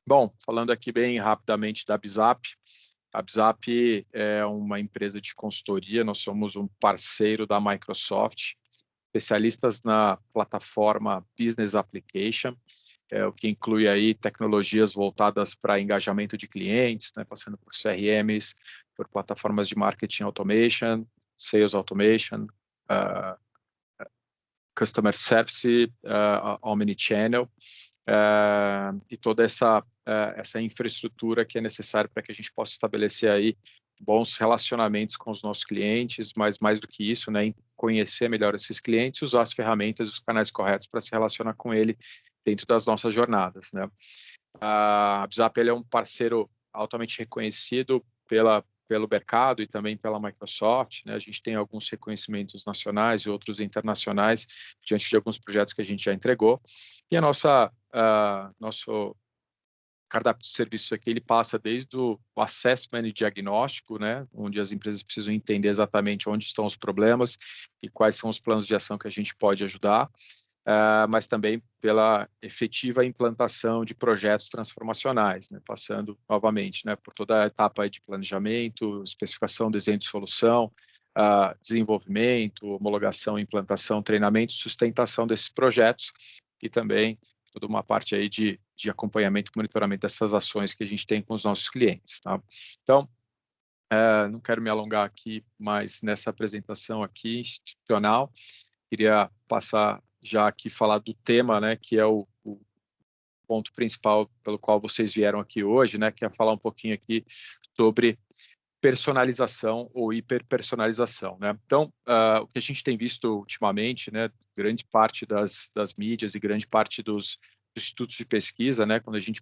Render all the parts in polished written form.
Bom, falando aqui bem rapidamente da Bizap, a Bizap é uma empresa de consultoria, nós somos um parceiro da Microsoft, especialistas na plataforma Business Application, o que inclui aí tecnologias voltadas para engajamento de clientes, né, passando por CRMs, por plataformas de marketing automation, sales automation, uh, customer service, omnichannel, e toda essa infraestrutura que é necessária para que a gente possa estabelecer aí bons relacionamentos com os nossos clientes, mas mais do que isso, né, em conhecer melhor esses clientes, usar as ferramentas, os canais corretos para se relacionar com ele dentro das nossas jornadas, né. A Bizap ele é um parceiro altamente reconhecido pelo mercado e também pela Microsoft, né? A gente tem alguns reconhecimentos nacionais e outros internacionais diante de alguns projetos que a gente já entregou. E nosso cardápio de serviços aqui, ele passa desde o assessment e diagnóstico, né, onde as empresas precisam entender exatamente onde estão os problemas e quais são os planos de ação que a gente pode ajudar, mas também pela efetiva implantação de projetos transformacionais, né, passando novamente, né, por toda a etapa de planejamento, especificação, desenho de solução, desenvolvimento, homologação, implantação, treinamento, sustentação desses projetos e também toda uma parte aí de acompanhamento e monitoramento dessas ações que a gente tem com os nossos clientes, tá? Então, não quero me alongar aqui mais nessa apresentação aqui institucional, queria passar já aqui falar do tema, né, que é o ponto principal pelo qual vocês vieram aqui hoje, né, que é falar um pouquinho aqui sobre personalização ou hiperpersonalização, né? Então, o que a gente tem visto ultimamente, né, grande parte das mídias e grande parte dos institutos de pesquisa, né, quando a gente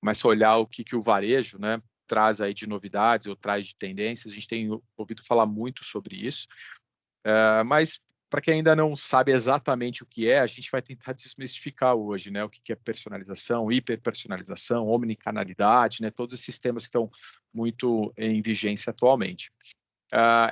começa a olhar o que o varejo, né, traz aí de novidades ou traz de tendências, a gente tem ouvido falar muito sobre isso, mas para quem ainda não sabe exatamente o que é, a gente vai tentar desmistificar hoje, né? O que é personalização, hiperpersonalização, omnicanalidade, né? Todos esses temas que estão muito em vigência atualmente.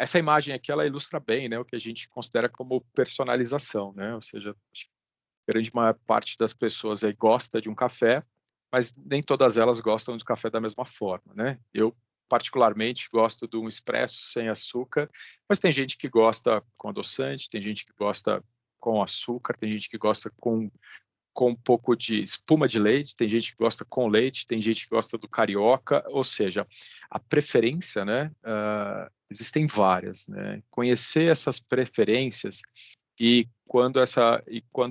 Essa imagem aqui, ela ilustra bem, né, o que a gente considera como personalização, né? Ou seja, a grande maior parte das pessoas aí gosta de um café, mas nem todas elas gostam de café da mesma forma, né? Eu particularmente gosto de um expresso sem açúcar, mas tem gente que gosta com adoçante, tem gente que gosta com açúcar, tem gente que gosta com um pouco de espuma de leite, tem gente que gosta com leite, tem gente que gosta do carioca, ou seja, a preferência, né, existem várias, né? Conhecer essas preferências quando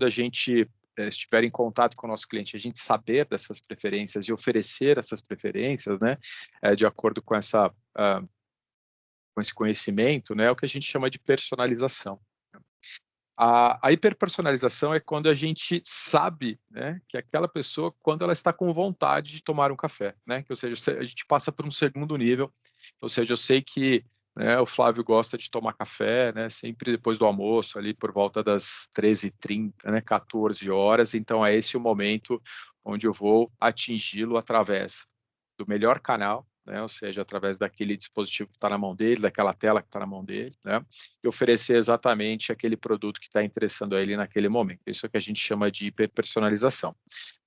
a gente estiver em contato com o nosso cliente, a gente saber dessas preferências e oferecer essas preferências, né, de acordo com com esse conhecimento, né, é o que a gente chama de personalização. A hiperpersonalização é quando a gente sabe, né, que aquela pessoa, quando ela está com vontade de tomar um café, né, que, ou seja, a gente passa por um segundo nível, ou seja, eu sei que, né, o Flávio gosta de tomar café, né, sempre depois do almoço, ali por volta das 13h30, né, 14 horas, então é esse o momento onde eu vou atingi-lo através do melhor canal, né, ou seja, através daquele dispositivo que está na mão dele, daquela tela que está na mão dele, né, e oferecer exatamente aquele produto que está interessando a ele naquele momento. Isso é o que a gente chama de hiperpersonalização.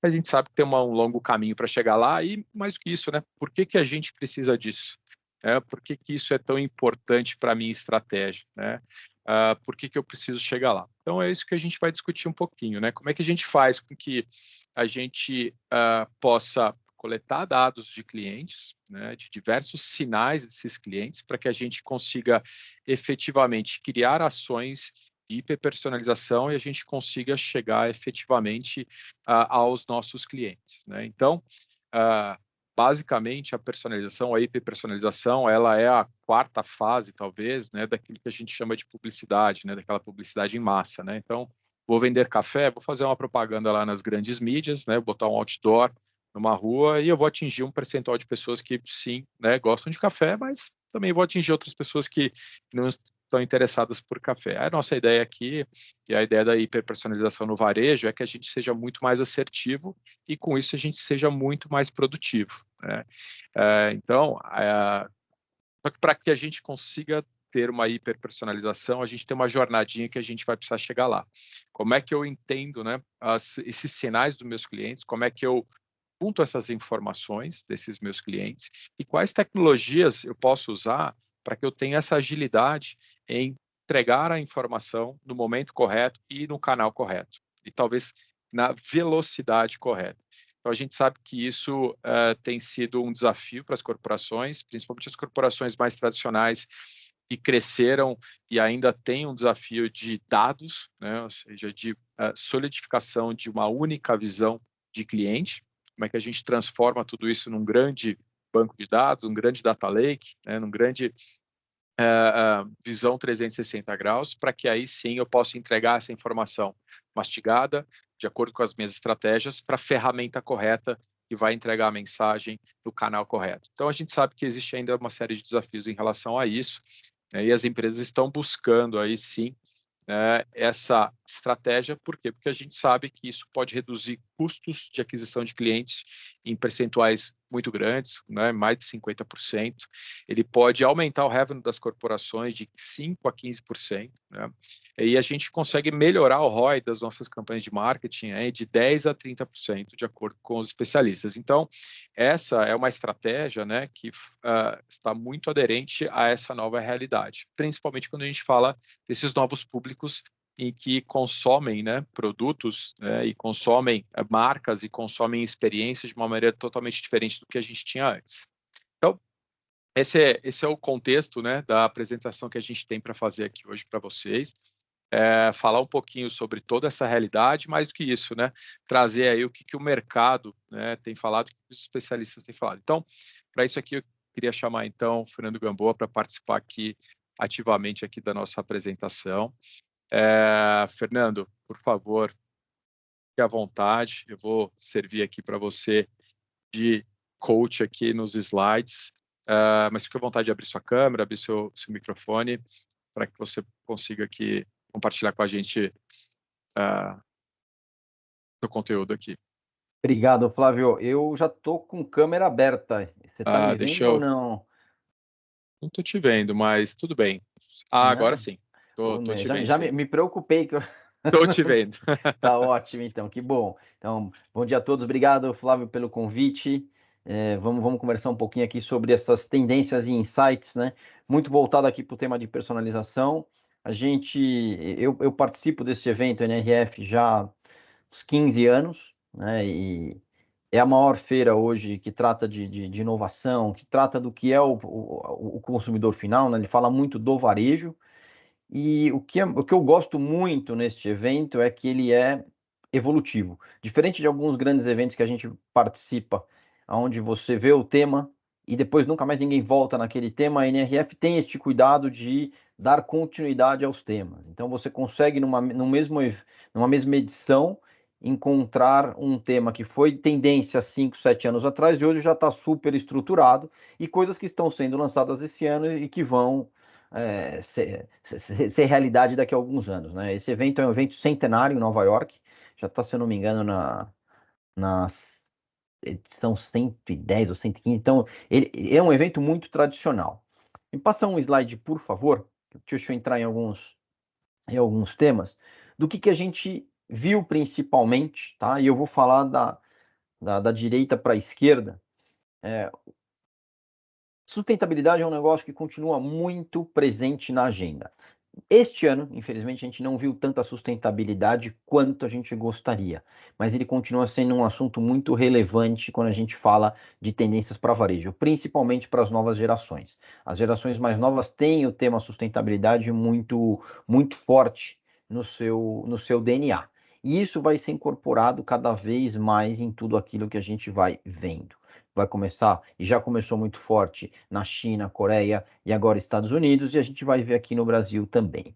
Mas a gente sabe que tem um longo caminho para chegar lá e, mais do que isso, né, por que a gente precisa disso? Por que isso é tão importante para a minha estratégia? Né? Por que eu preciso chegar lá? Então, é isso que a gente vai discutir um pouquinho. Né? Como é que a gente faz com que a gente possa coletar dados de clientes, né, de diversos sinais desses clientes, para que a gente consiga efetivamente criar ações de hiperpersonalização e a gente consiga chegar efetivamente aos nossos clientes. Né? Então, basicamente, a personalização, a hiperpersonalização, ela é a quarta fase, talvez, né, daquilo que a gente chama de publicidade, né, daquela publicidade em massa. Né? Então, vou vender café, vou fazer uma propaganda lá nas grandes mídias, né, botar um outdoor numa rua e eu vou atingir um percentual de pessoas que, sim, né, gostam de café, mas também vou atingir outras pessoas que não estão interessadas por café. A nossa ideia aqui, e a ideia da hiperpersonalização no varejo, é que a gente seja muito mais assertivo e, com isso, a gente seja muito mais produtivo. Né? Então, só que para que a gente consiga ter uma hiperpersonalização, a gente tem uma jornadinha que a gente vai precisar chegar lá. Como é que eu entendo, né, esses sinais dos meus clientes, como é que eu junto essas informações desses meus clientes e quais tecnologias eu posso usar para que eu tenha essa agilidade em entregar a informação no momento correto e no canal correto, e talvez na velocidade correta. Então, a gente sabe que isso tem sido um desafio para as corporações, principalmente as corporações mais tradicionais, que cresceram e ainda têm um desafio de dados, né, ou seja, de solidificação de uma única visão de cliente. Como é que a gente transforma tudo isso num grande banco de dados, um grande data lake, né, num grande visão 360 graus, para que aí sim eu possa entregar essa informação mastigada, de acordo com as minhas estratégias, para a ferramenta correta que vai entregar a mensagem no canal correto. Então, a gente sabe que existe ainda uma série de desafios em relação a isso, né, e as empresas estão buscando aí sim essa estratégia. Por quê? Porque a gente sabe que isso pode reduzir custos de aquisição de clientes em percentuais muito grandes, né, mais de 50%. Ele pode aumentar o revenue das corporações de 5% a 15%, né, e a gente consegue melhorar o ROI das nossas campanhas de marketing de 10% a 30%, de acordo com os especialistas. Então, essa é uma estratégia, né, que está muito aderente a essa nova realidade, principalmente quando a gente fala desses novos públicos em que consomem, né, produtos, né, e consomem marcas e consomem experiências de uma maneira totalmente diferente do que a gente tinha antes. Então, esse é o contexto, né, da apresentação que a gente tem para fazer aqui hoje para vocês. Falar um pouquinho sobre toda essa realidade, mais do que isso, né, trazer aí o que o mercado, né, tem falado, o que os especialistas têm falado. Então, para isso aqui, eu queria chamar, então, o Fernando Gamboa para participar aqui ativamente aqui da nossa apresentação. Fernando, por favor, fique à vontade, eu vou servir aqui para você de coach aqui nos slides, mas fique à vontade de abrir sua câmera, abrir seu microfone, para que você consiga aqui compartilhar com a gente seu conteúdo aqui. Obrigado, Flávio. Eu já estou com câmera aberta. Você está me vendo ou não? Não estou te vendo, mas tudo bem. Agora sim. Estou te vendo. Já me preocupei que eu... Estou te vendo. Tá ótimo, então, que bom. Então, bom dia a todos. Obrigado, Flávio, pelo convite. Vamos conversar um pouquinho aqui sobre essas tendências e insights, né? Muito voltado aqui para o tema de personalização. Eu participo desse evento NRF já há uns 15 anos, né? E é a maior feira hoje que trata de inovação, que trata do que é o consumidor final, né? Ele fala muito do varejo. E o que eu gosto muito neste evento é que ele é evolutivo. Diferente de alguns grandes eventos que a gente participa, onde você vê o tema e depois nunca mais ninguém volta naquele tema, a NRF tem este cuidado de dar continuidade aos temas. Então você consegue, numa mesma edição, encontrar um tema que foi tendência 5, 7 anos atrás, e hoje já está super estruturado, e coisas que estão sendo lançadas esse ano e que vão ser realidade daqui a alguns anos, né? Esse evento é um evento centenário em Nova York, já está, se eu não me engano, na edição 110 ou 115, então ele é um evento muito tradicional. Me passa um slide, por favor, deixa eu entrar em alguns temas, do que a gente viu principalmente, tá? E eu vou falar da direita para a esquerda. Sustentabilidade é um negócio que continua muito presente na agenda. Este ano, infelizmente, a gente não viu tanta sustentabilidade quanto a gente gostaria, mas ele continua sendo um assunto muito relevante quando a gente fala de tendências para varejo, principalmente para as novas gerações. As gerações mais novas têm o tema sustentabilidade muito, muito forte no seu DNA. E isso vai ser incorporado cada vez mais em tudo aquilo que a gente vai vendo. Vai começar, e já começou muito forte na China, Coreia e agora Estados Unidos, e a gente vai ver aqui no Brasil também.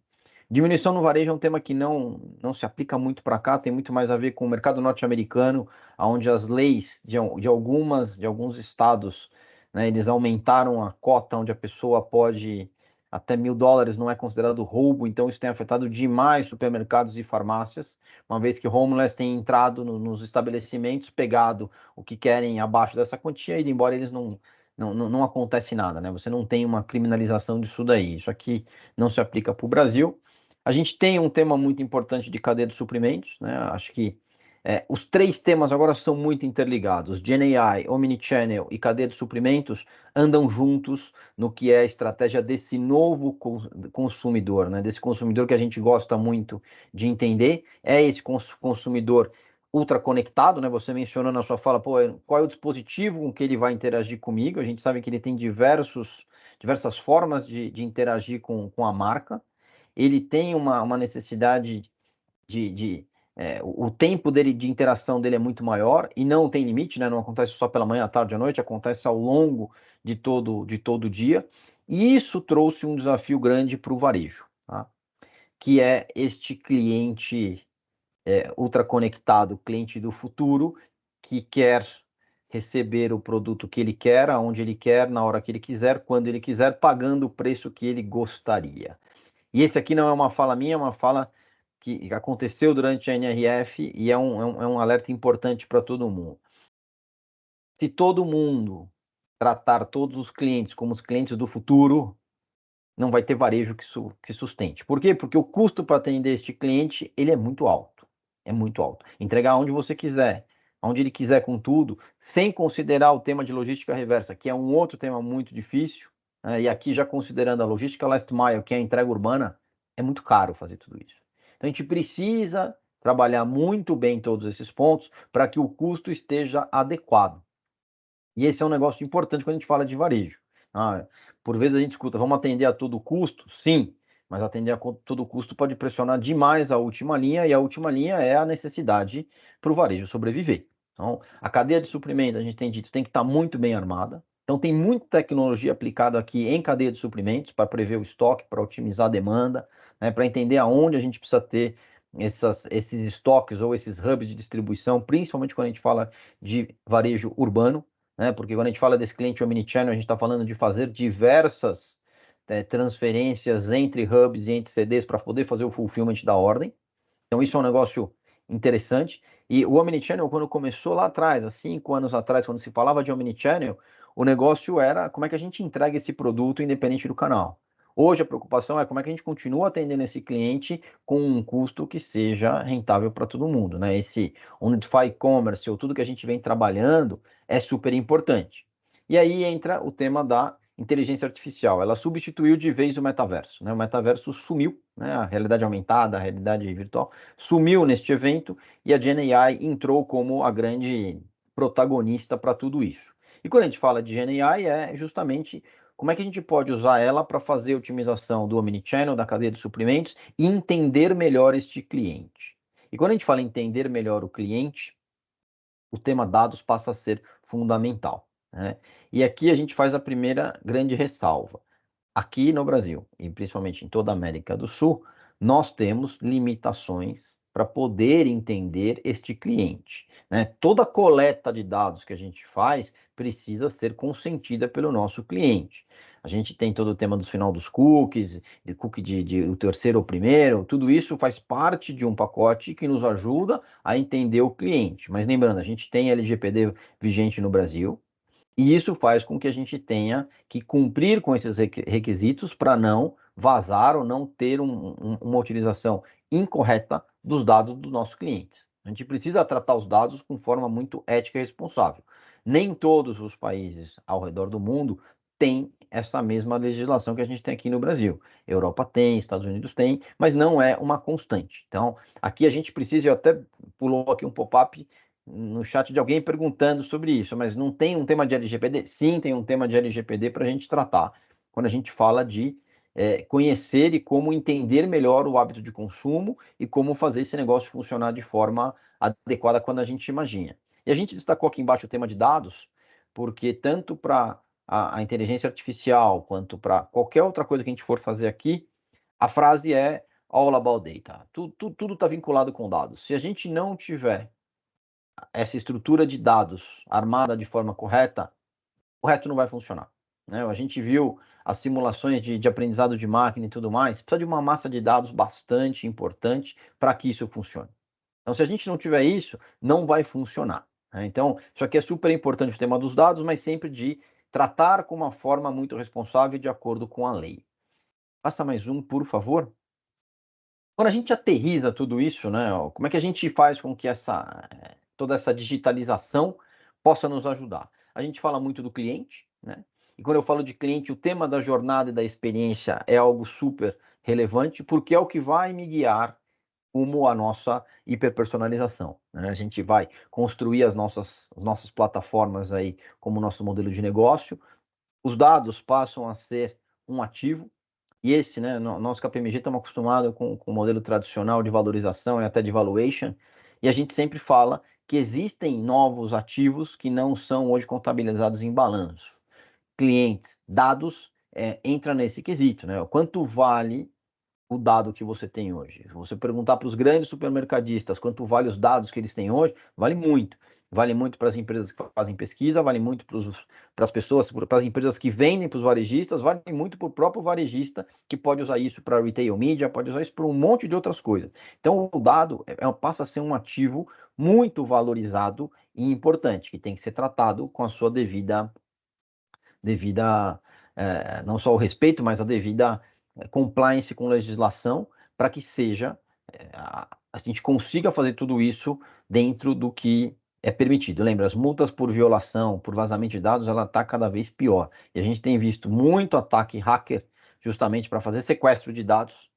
Diminuição no varejo é um tema que não se aplica muito para cá, tem muito mais a ver com o mercado norte-americano, onde as leis de alguns estados, né, eles aumentaram a cota onde a pessoa pode, até $1.000 não é considerado roubo, então isso tem afetado demais supermercados e farmácias, uma vez que homeless tem entrado nos estabelecimentos, pegado o que querem abaixo dessa quantia e ido embora, eles não acontece nada, né? Você não tem uma criminalização disso daí. Isso aqui não se aplica para o Brasil. A gente tem um tema muito importante de cadeia de suprimentos, né? Acho que os três temas agora são muito interligados. GenAI, Omnichannel e cadeia de suprimentos andam juntos no que é a estratégia desse novo consumidor, né? Desse consumidor que a gente gosta muito de entender. É esse consumidor ultra conectado, né? Você mencionou na sua fala, pô, qual é o dispositivo com que ele vai interagir comigo? A gente sabe que ele tem diversas formas de interagir com a marca. Ele tem uma necessidade o tempo dele de interação dele é muito maior e não tem limite, né? Não acontece só pela manhã, à tarde, à noite, acontece ao longo de todo o dia. E isso trouxe um desafio grande para o varejo, tá? Que é este cliente ultra conectado, cliente do futuro, que quer receber o produto que ele quer, aonde ele quer, na hora que ele quiser, quando ele quiser, pagando o preço que ele gostaria. E esse aqui não é uma fala minha, é uma fala que aconteceu durante a NRF e é um alerta importante para todo mundo. Se todo mundo tratar todos os clientes como os clientes do futuro, não vai ter varejo que sustente. Por quê? Porque o custo para atender este cliente, ele é muito alto. É muito alto. Entregar onde você quiser, onde ele quiser com tudo, sem considerar o tema de logística reversa, que é um outro tema muito difícil, né? E aqui já considerando a logística last mile, que é a entrega urbana, é muito caro fazer tudo isso. Então a gente precisa trabalhar muito bem todos esses pontos para que o custo esteja adequado. E esse é um negócio importante quando a gente fala de varejo. Por vezes a gente escuta, vamos atender a todo custo? Sim, mas atender a todo custo pode pressionar demais a última linha, e a última linha é a necessidade para o varejo sobreviver. Então, a cadeia de suprimento, a gente tem dito, tem que estar muito bem armada. Então, tem muita tecnologia aplicada aqui em cadeia de suprimentos para prever o estoque, para otimizar a demanda, né, para entender aonde a gente precisa ter esses estoques ou esses hubs de distribuição, principalmente quando a gente fala de varejo urbano, né? Porque quando a gente fala desse cliente omnichannel, a gente está falando de fazer diversas transferências entre hubs e entre CDs para poder fazer o fulfillment da ordem. Então, isso é um negócio interessante. E o omnichannel, quando começou lá atrás, há 5 anos atrás, quando se falava de omnichannel, o negócio era como é que a gente entrega esse produto independente do canal. Hoje a preocupação é como é que a gente continua atendendo esse cliente com um custo que seja rentável para todo mundo, né? Esse Unify Commerce, ou tudo que a gente vem trabalhando, é super importante. E aí entra o tema da inteligência artificial. Ela substituiu de vez o metaverso, né? O metaverso sumiu, né? A realidade aumentada, a realidade virtual, sumiu neste evento e a GenAI entrou como a grande protagonista para tudo isso. E quando a gente fala de GenAI, é justamente como é que a gente pode usar ela para fazer a otimização do omnichannel, da cadeia de suprimentos e entender melhor este cliente. E quando a gente fala em entender melhor o cliente, o tema dados passa a ser fundamental, né? E aqui a gente faz a primeira grande ressalva. Aqui no Brasil, e principalmente em toda a América do Sul, nós temos limitações para poder entender este cliente, né? Toda coleta de dados que a gente faz precisa ser consentida pelo nosso cliente. A gente tem todo o tema do final dos cookies, de cookie o terceiro ou primeiro, tudo isso faz parte de um pacote que nos ajuda a entender o cliente. Mas lembrando, a gente tem LGPD vigente no Brasil, e isso faz com que a gente tenha que cumprir com esses requisitos para não vazar ou não ter uma utilização incorreta dos dados dos nossos clientes. A gente precisa tratar os dados com forma muito ética e responsável. Nem todos os países ao redor do mundo têm essa mesma legislação que a gente tem aqui no Brasil. Europa tem, Estados Unidos tem, mas não é uma constante. Então, aqui a gente precisa, eu até pulou aqui um pop-up no chat de alguém perguntando sobre isso, mas não tem um tema de LGPD? Sim, tem um tema de LGPD para a gente tratar, quando a gente fala de conhecer e como entender melhor o hábito de consumo e como fazer esse negócio funcionar de forma adequada quando a gente imagina. E a gente destacou aqui embaixo o tema de dados, porque tanto para a inteligência artificial quanto para qualquer outra coisa que a gente for fazer aqui, a frase é all about data. Tudo está vinculado com dados. Se a gente não tiver essa estrutura de dados armada de forma correta, o resto não vai funcionar, né? A gente viu as simulações de aprendizado de máquina e tudo mais, precisa de uma massa de dados bastante importante para que isso funcione. Então, se a gente não tiver isso, não vai funcionar, né? Então, isso aqui é super importante o tema dos dados, mas sempre de tratar com uma forma muito responsável de acordo com a lei. Passa mais um, por favor. Quando a gente aterriza tudo isso, né, como é que a gente faz com que toda essa digitalização possa nos ajudar? A gente fala muito do cliente, né? E quando eu falo de cliente, o tema da jornada e da experiência é algo super relevante, porque é o que vai me guiar rumo à nossa hiperpersonalização, né? A gente vai construir as nossas plataformas aí como nosso modelo de negócio. Os dados passam a ser um ativo, e esse, né, nós KPMG estamos acostumados com o modelo tradicional de valorização e até de valuation, e a gente sempre fala que existem novos ativos que não são hoje contabilizados em balanço. Clientes, dados, entra nesse quesito, né? Quanto vale o dado que você tem hoje? Se você perguntar para os grandes supermercadistas quanto vale os dados que eles têm hoje, vale muito. Vale muito para as empresas que fazem pesquisa, vale muito para as pessoas, para as empresas que vendem para os varejistas, vale muito para o próprio varejista que pode usar isso para retail media, pode usar isso para um monte de outras coisas. Então, o dado passa a ser um ativo muito valorizado e importante, que tem que ser tratado com a sua devida não só o respeito, mas a devida compliance com legislação, para que seja, a gente consiga fazer tudo isso dentro do que é permitido. Lembra, as multas por violação, por vazamento de dados, ela está cada vez pior. E a gente tem visto muito ataque hacker justamente para fazer sequestro de dados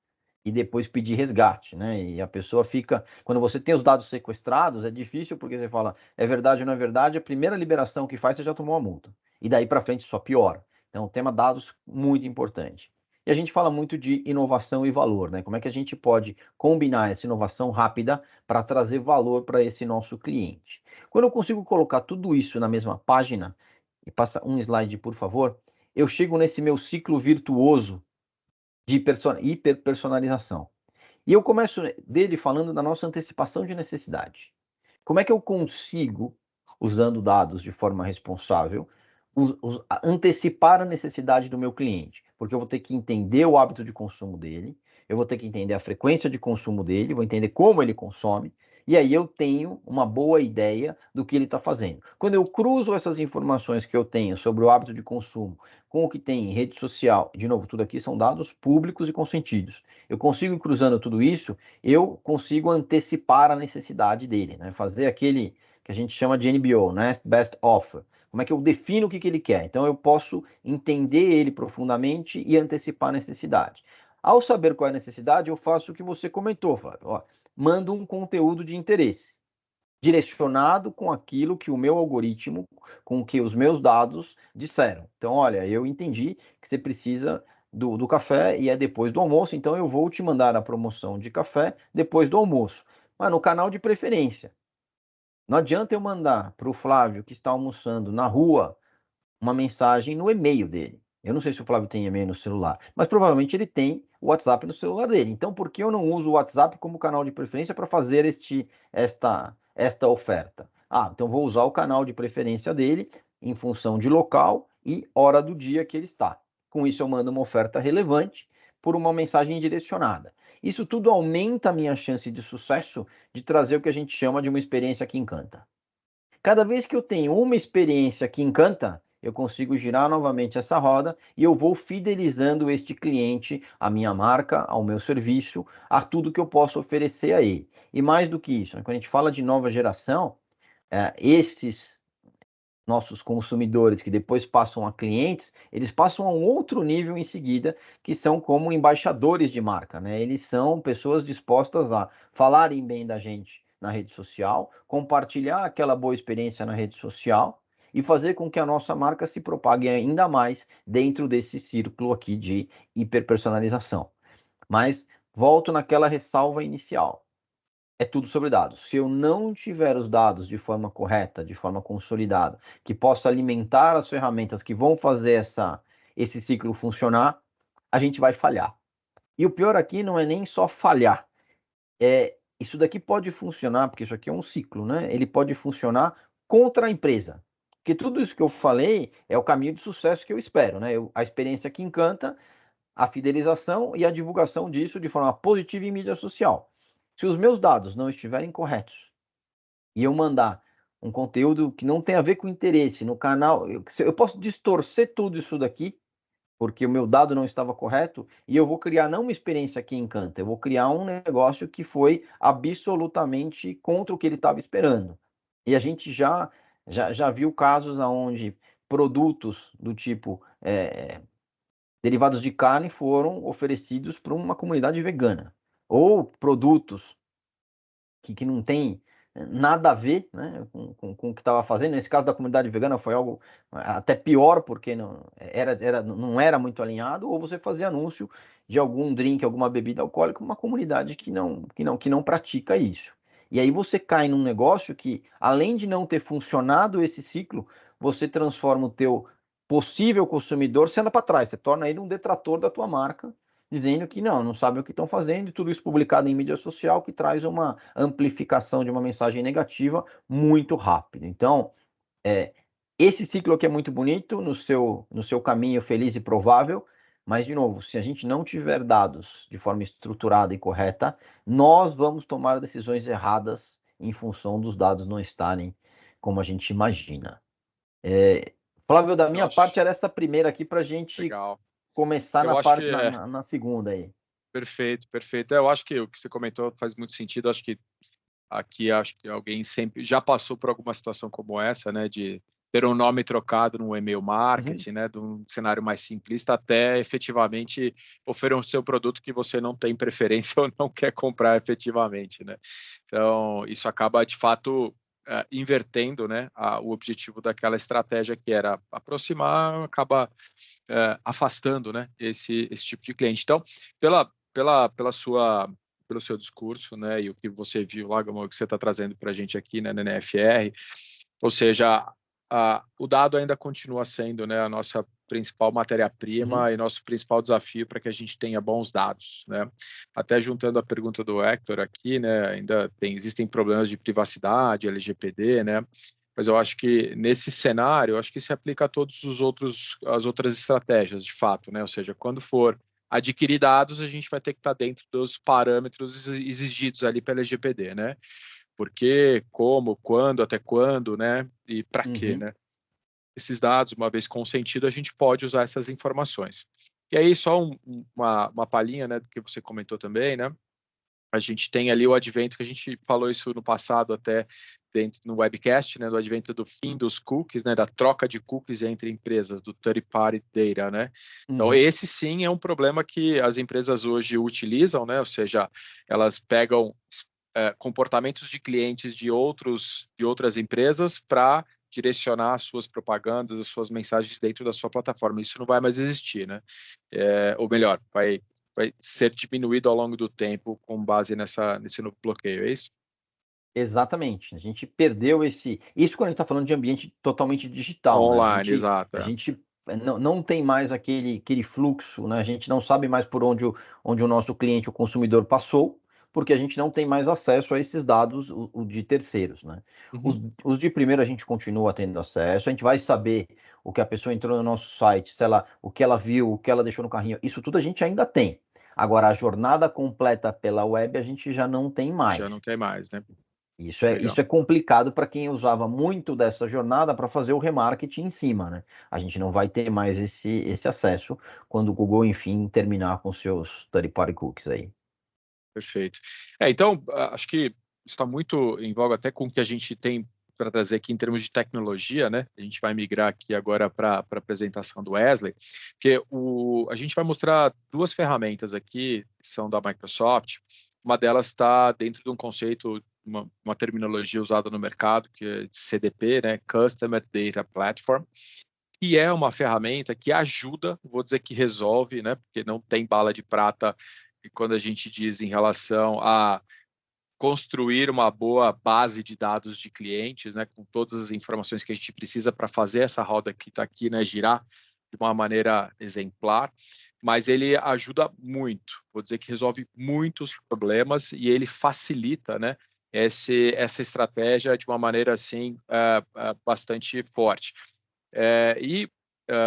e depois pedir resgate, né? E a pessoa fica, quando você tem os dados sequestrados, é difícil porque você fala, é verdade ou não é verdade, a primeira liberação que faz, você já tomou a multa. E daí para frente só piora. Então, o tema dados, muito importante. E a gente fala muito de inovação e valor, né? Como é que a gente pode combinar essa inovação rápida para trazer valor para esse nosso cliente? Quando eu consigo colocar tudo isso na mesma página, e passa um slide, por favor, eu chego nesse meu ciclo virtuoso de hiperpersonalização. E eu começo dele falando da nossa antecipação de necessidade. Como é que eu consigo, usando dados de forma responsável, antecipar a necessidade do meu cliente? Porque eu vou ter que entender o hábito de consumo dele, eu vou ter que entender a frequência de consumo dele, vou entender como ele consome, e aí eu tenho uma boa ideia do que ele está fazendo. Quando eu cruzo essas informações que eu tenho sobre o hábito de consumo com o que tem em rede social, de novo, tudo aqui são dados públicos e consentidos. Eu consigo, cruzando tudo isso, eu consigo antecipar a necessidade dele, né? Fazer aquele que a gente chama de NBO, Next Best Offer. Como é que eu defino o que ele quer? Então eu posso entender ele profundamente e antecipar a necessidade. Ao saber qual é a necessidade, eu faço o que você comentou, Flávio. Ó, mando um conteúdo de interesse, direcionado com aquilo que o meu algoritmo, com que os meus dados disseram. Então, olha, eu entendi que você precisa do café e é depois do almoço, então eu vou te mandar a promoção de café depois do almoço. Mas no canal de preferência. Não adianta eu mandar para o Flávio, que está almoçando na rua, uma mensagem no e-mail dele. Eu não sei se o Flávio tem e-mail no celular, mas provavelmente ele tem o WhatsApp no celular dele. Então, por que eu não uso o WhatsApp como canal de preferência para fazer esta oferta? Ah, então vou usar o canal de preferência dele em função de local e hora do dia que ele está. Com isso, eu mando uma oferta relevante por uma mensagem direcionada. Isso tudo aumenta a minha chance de sucesso de trazer o que a gente chama de uma experiência que encanta. Cada vez que eu tenho uma experiência que encanta, eu consigo girar novamente essa roda e eu vou fidelizando este cliente à minha marca, ao meu serviço, a tudo que eu posso oferecer a ele. E mais do que isso, né, quando a gente fala de nova geração, estes nossos consumidores que depois passam a clientes, eles passam a um outro nível em seguida, que são como embaixadores de marca, né? Eles são pessoas dispostas a falarem bem da gente na rede social, compartilhar aquela boa experiência na rede social e fazer com que a nossa marca se propague ainda mais dentro desse círculo aqui de hiperpersonalização. Mas volto naquela ressalva inicial. É tudo sobre dados. Se eu não tiver os dados de forma correta, de forma consolidada, que possa alimentar as ferramentas que vão fazer esse ciclo funcionar, a gente vai falhar. E o pior aqui não é nem só falhar. Isso daqui pode funcionar, porque isso aqui é um ciclo, né? Ele pode funcionar contra a empresa. Porque tudo isso que eu falei é o caminho de sucesso que eu espero, né? A experiência que encanta, a fidelização e a divulgação disso de forma positiva em mídia social. Se os meus dados não estiverem corretos e eu mandar um conteúdo que não tem a ver com interesse no canal, eu posso distorcer tudo isso daqui, porque o meu dado não estava correto, e eu vou criar não uma experiência que encanta, eu vou criar um negócio que foi absolutamente contra o que ele estava esperando. E a gente já viu casos aonde produtos do tipo derivados de carne foram oferecidos para uma comunidade vegana, ou produtos que não tem nada a ver, né, com o que estava fazendo. Nesse caso da comunidade vegana foi algo até pior, porque não era muito alinhado, ou você fazia anúncio de algum drink, alguma bebida alcoólica, uma comunidade que não pratica isso. E aí você cai num negócio que, além de não ter funcionado esse ciclo, você transforma o teu possível consumidor, você anda para trás, você torna ele um detrator da tua marca, dizendo que não sabem o que estão fazendo, e tudo isso publicado em mídia social, que traz uma amplificação de uma mensagem negativa muito rápido. Então, esse ciclo aqui é muito bonito no seu caminho feliz e provável, mas, de novo, se a gente não tiver dados de forma estruturada e correta, nós vamos tomar decisões erradas em função dos dados não estarem como a gente imagina. Flávio, da minha parte, Nossa, era essa primeira aqui para a gente legal. começar Eu na acho parte que na segunda aí. perfeito, perfeito. Eu acho que o que você comentou faz muito sentido. Acho que aqui alguém sempre já passou por alguma situação como essa, né, de ter um nome trocado no e-mail Uhum. marketing, né, de um cenário mais simplista até efetivamente oferecer um produto que você não tem preferência ou não quer comprar efetivamente, né. Então, isso acaba de fato invertendo, né, o objetivo daquela estratégia que era aproximar, acaba afastando, né, esse tipo de cliente. Então, pelo seu discurso, né, e o que você viu lá, Gamo, que você está trazendo para a gente aqui, né, na NFR, ou seja, o dado ainda continua sendo, né, a nossa principal Uhum. matéria-prima e nosso principal desafio para que a gente tenha bons dados, né? Até juntando a pergunta do Hector aqui, né, ainda existem problemas de privacidade, LGPD, né? Mas eu acho que nesse cenário, eu acho que se aplica a todos as outras estratégias, de fato, né? Ou seja, quando for adquirir dados, a gente vai ter que estar dentro dos parâmetros exigidos ali pela LGPD, né? Por quê, como, quando, até quando, né? E para quê, Uhum. né? Esses dados, uma vez consentido, a gente pode usar essas informações. E aí, só uma palhinha, né, do que você comentou também, né? A gente tem ali o advento, que a gente falou isso no passado até dentro no webcast, né, do advento do fim dos cookies, né, da troca de cookies entre empresas, do third party data, né. Então, Uhum. esse sim é um problema que as empresas hoje utilizam, né, ou seja, elas pegam comportamentos de clientes de outras empresas para direcionar as suas propagandas, as suas mensagens dentro da sua plataforma. Isso não vai mais existir, né? Ou melhor, vai ser diminuído ao longo do tempo com base nesse novo bloqueio, é isso? Exatamente. A gente perdeu isso quando a gente está falando de ambiente totalmente digital, né? A Online, gente, exato. a gente não tem mais aquele fluxo, né? A gente não sabe mais por onde o nosso cliente, o consumidor, passou, porque a gente não tem mais acesso a esses dados o de terceiros, né? Os, Uhum. os de primeiro a gente continua tendo acesso, a gente vai saber o que a pessoa entrou no nosso site, se ela, o que ela viu, o que ela deixou no carrinho, isso tudo a gente ainda tem. Agora, a jornada completa pela web a gente já não tem Já não mais. tem mais, né? Isso Legal. é complicado para quem usava muito dessa jornada para fazer o remarketing em cima, né? A gente não vai ter mais esse acesso quando o Google, enfim, terminar com seus third-party cookies aí. Perfeito. Então, acho que está muito em voga até com o que a gente tem para trazer aqui em termos de tecnologia, né? A gente vai migrar aqui agora para a apresentação do Wesley, porque a gente vai mostrar duas ferramentas aqui, que são da Microsoft. Uma delas está dentro de um conceito, uma terminologia usada no mercado, que é CDP, né? Customer Data Platform, que é uma ferramenta que ajuda, vou dizer que resolve, né? Porque não tem bala de prata e quando a gente diz em relação a construir uma boa base de dados de clientes, né, com todas as informações que a gente precisa para fazer essa roda que está aqui, né, girar de uma maneira exemplar, mas ele ajuda muito, vou dizer que resolve muitos problemas e ele facilita, né, essa estratégia de uma maneira assim bastante forte.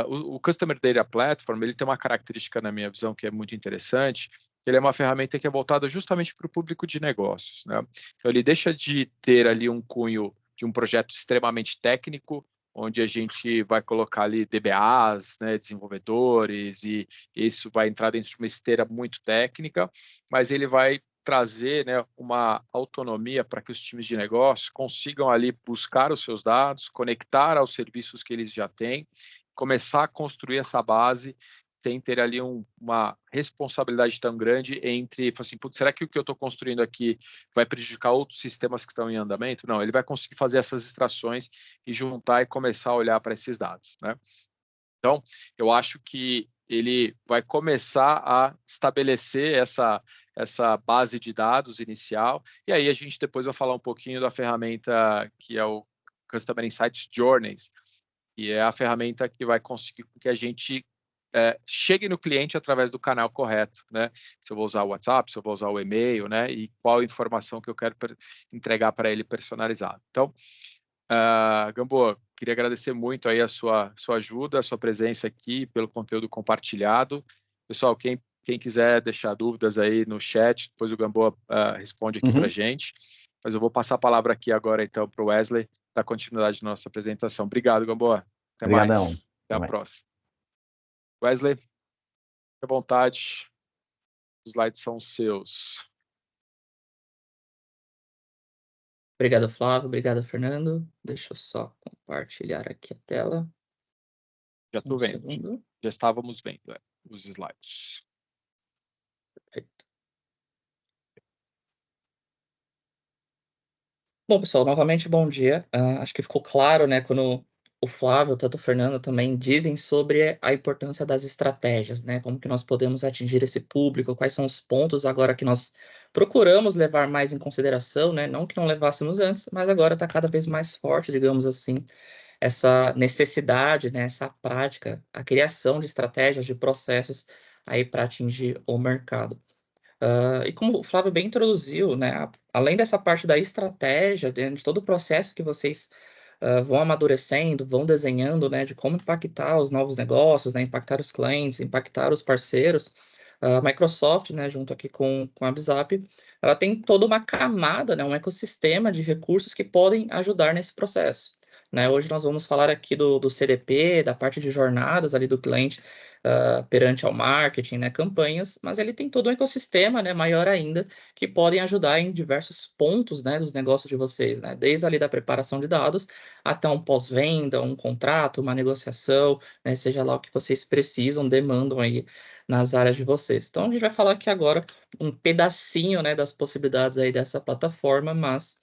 O Customer Data Platform ele tem uma característica, na minha visão, que é muito interessante, que ele é uma ferramenta que é voltada justamente para o público de negócios, né? Então, ele deixa de ter ali um cunho de um projeto extremamente técnico, onde a gente vai colocar ali DBAs, né, desenvolvedores, e isso vai entrar dentro de uma esteira muito técnica, mas ele vai trazer, né, uma autonomia para que os times de negócio consigam ali buscar os seus dados, conectar aos serviços que eles já têm, começar a construir essa base sem ter ali uma responsabilidade tão grande entre, assim, será que o que eu estou construindo aqui vai prejudicar outros sistemas que estão em andamento? Não, ele vai conseguir fazer essas extrações e juntar e começar a olhar para esses dados, né? Então, eu acho que ele vai começar a estabelecer essa base de dados inicial, e aí a gente depois vai falar um pouquinho da ferramenta que é o Customer Insights Journeys, que é a ferramenta que vai conseguir que a gente chegue no cliente através do canal correto, né? Se eu vou usar o WhatsApp, se eu vou usar o e-mail, né? E qual informação que eu quero entregar para ele personalizado. Então, Gamboa, queria agradecer muito aí a sua ajuda, a sua presença aqui, pelo conteúdo compartilhado. Pessoal, quem quiser deixar dúvidas aí no chat, depois o Gamboa responde aqui para a gente. Mas eu vou passar a palavra aqui agora, então, para o Wesley, dar continuidade na nossa apresentação. Obrigado, Gamboa. Até mais. Até a próxima. Wesley, fique à vontade. Os slides são seus. Obrigado, Flávio. Obrigado, Fernando. Deixa eu só compartilhar aqui a tela. Já estou vendo. Segundo. Já estávamos vendo os slides. Perfeito. Bom, pessoal, novamente, bom dia. Acho que ficou claro, né, quando o Flávio, tanto o Fernando também dizem sobre a importância das estratégias, né, como que nós podemos atingir esse público, quais são os pontos agora que nós procuramos levar mais em consideração, né, não que não levássemos antes, mas agora está cada vez mais forte, digamos assim, essa necessidade, né, essa prática, a criação de estratégias, de processos aí para atingir o mercado. E como o Flávio bem introduziu, né, além dessa parte da estratégia, de todo o processo que vocês vão amadurecendo, vão desenhando, né, de como impactar os novos negócios, né, impactar os clientes, impactar os parceiros, a Microsoft, né, junto aqui com a WhatsApp, ela tem toda uma camada, né, um ecossistema de recursos que podem ajudar nesse processo. Né? Hoje nós vamos falar aqui do CDP, da parte de jornadas ali do cliente, perante ao marketing, né, campanhas, mas ele tem todo um ecossistema, né, maior ainda, que podem ajudar em diversos pontos, né, dos negócios de vocês, né, desde ali da preparação de dados até um pós-venda, um contrato, uma negociação, né, seja lá o que vocês precisam, demandam aí nas áreas de vocês. Então, a gente vai falar aqui agora um pedacinho, né, das possibilidades aí dessa plataforma, mas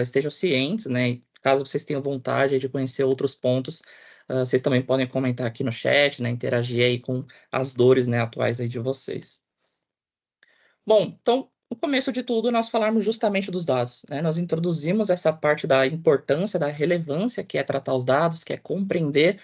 estejam cientes, né, caso vocês tenham vontade de conhecer outros pontos, vocês também podem comentar aqui no chat, né, interagir aí com as dores, né, atuais aí de vocês. Bom, então, no começo de tudo, nós falarmos justamente dos dados, né? Nós introduzimos essa parte da importância, da relevância que é tratar os dados, que é compreender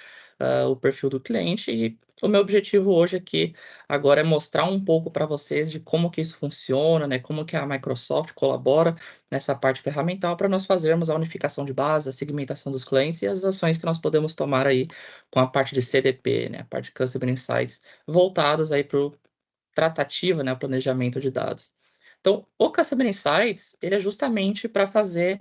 o perfil do cliente, e o meu objetivo hoje aqui agora é mostrar um pouco para vocês de como que isso funciona, né? Como que a Microsoft colabora nessa parte ferramental para nós fazermos a unificação de base, a segmentação dos clientes e as ações que nós podemos tomar aí com a parte de CDP, né? A parte de Customer Insights, voltadas aí para o tratativa, né, o planejamento de dados. Então, o Customer Insights, ele é justamente para fazer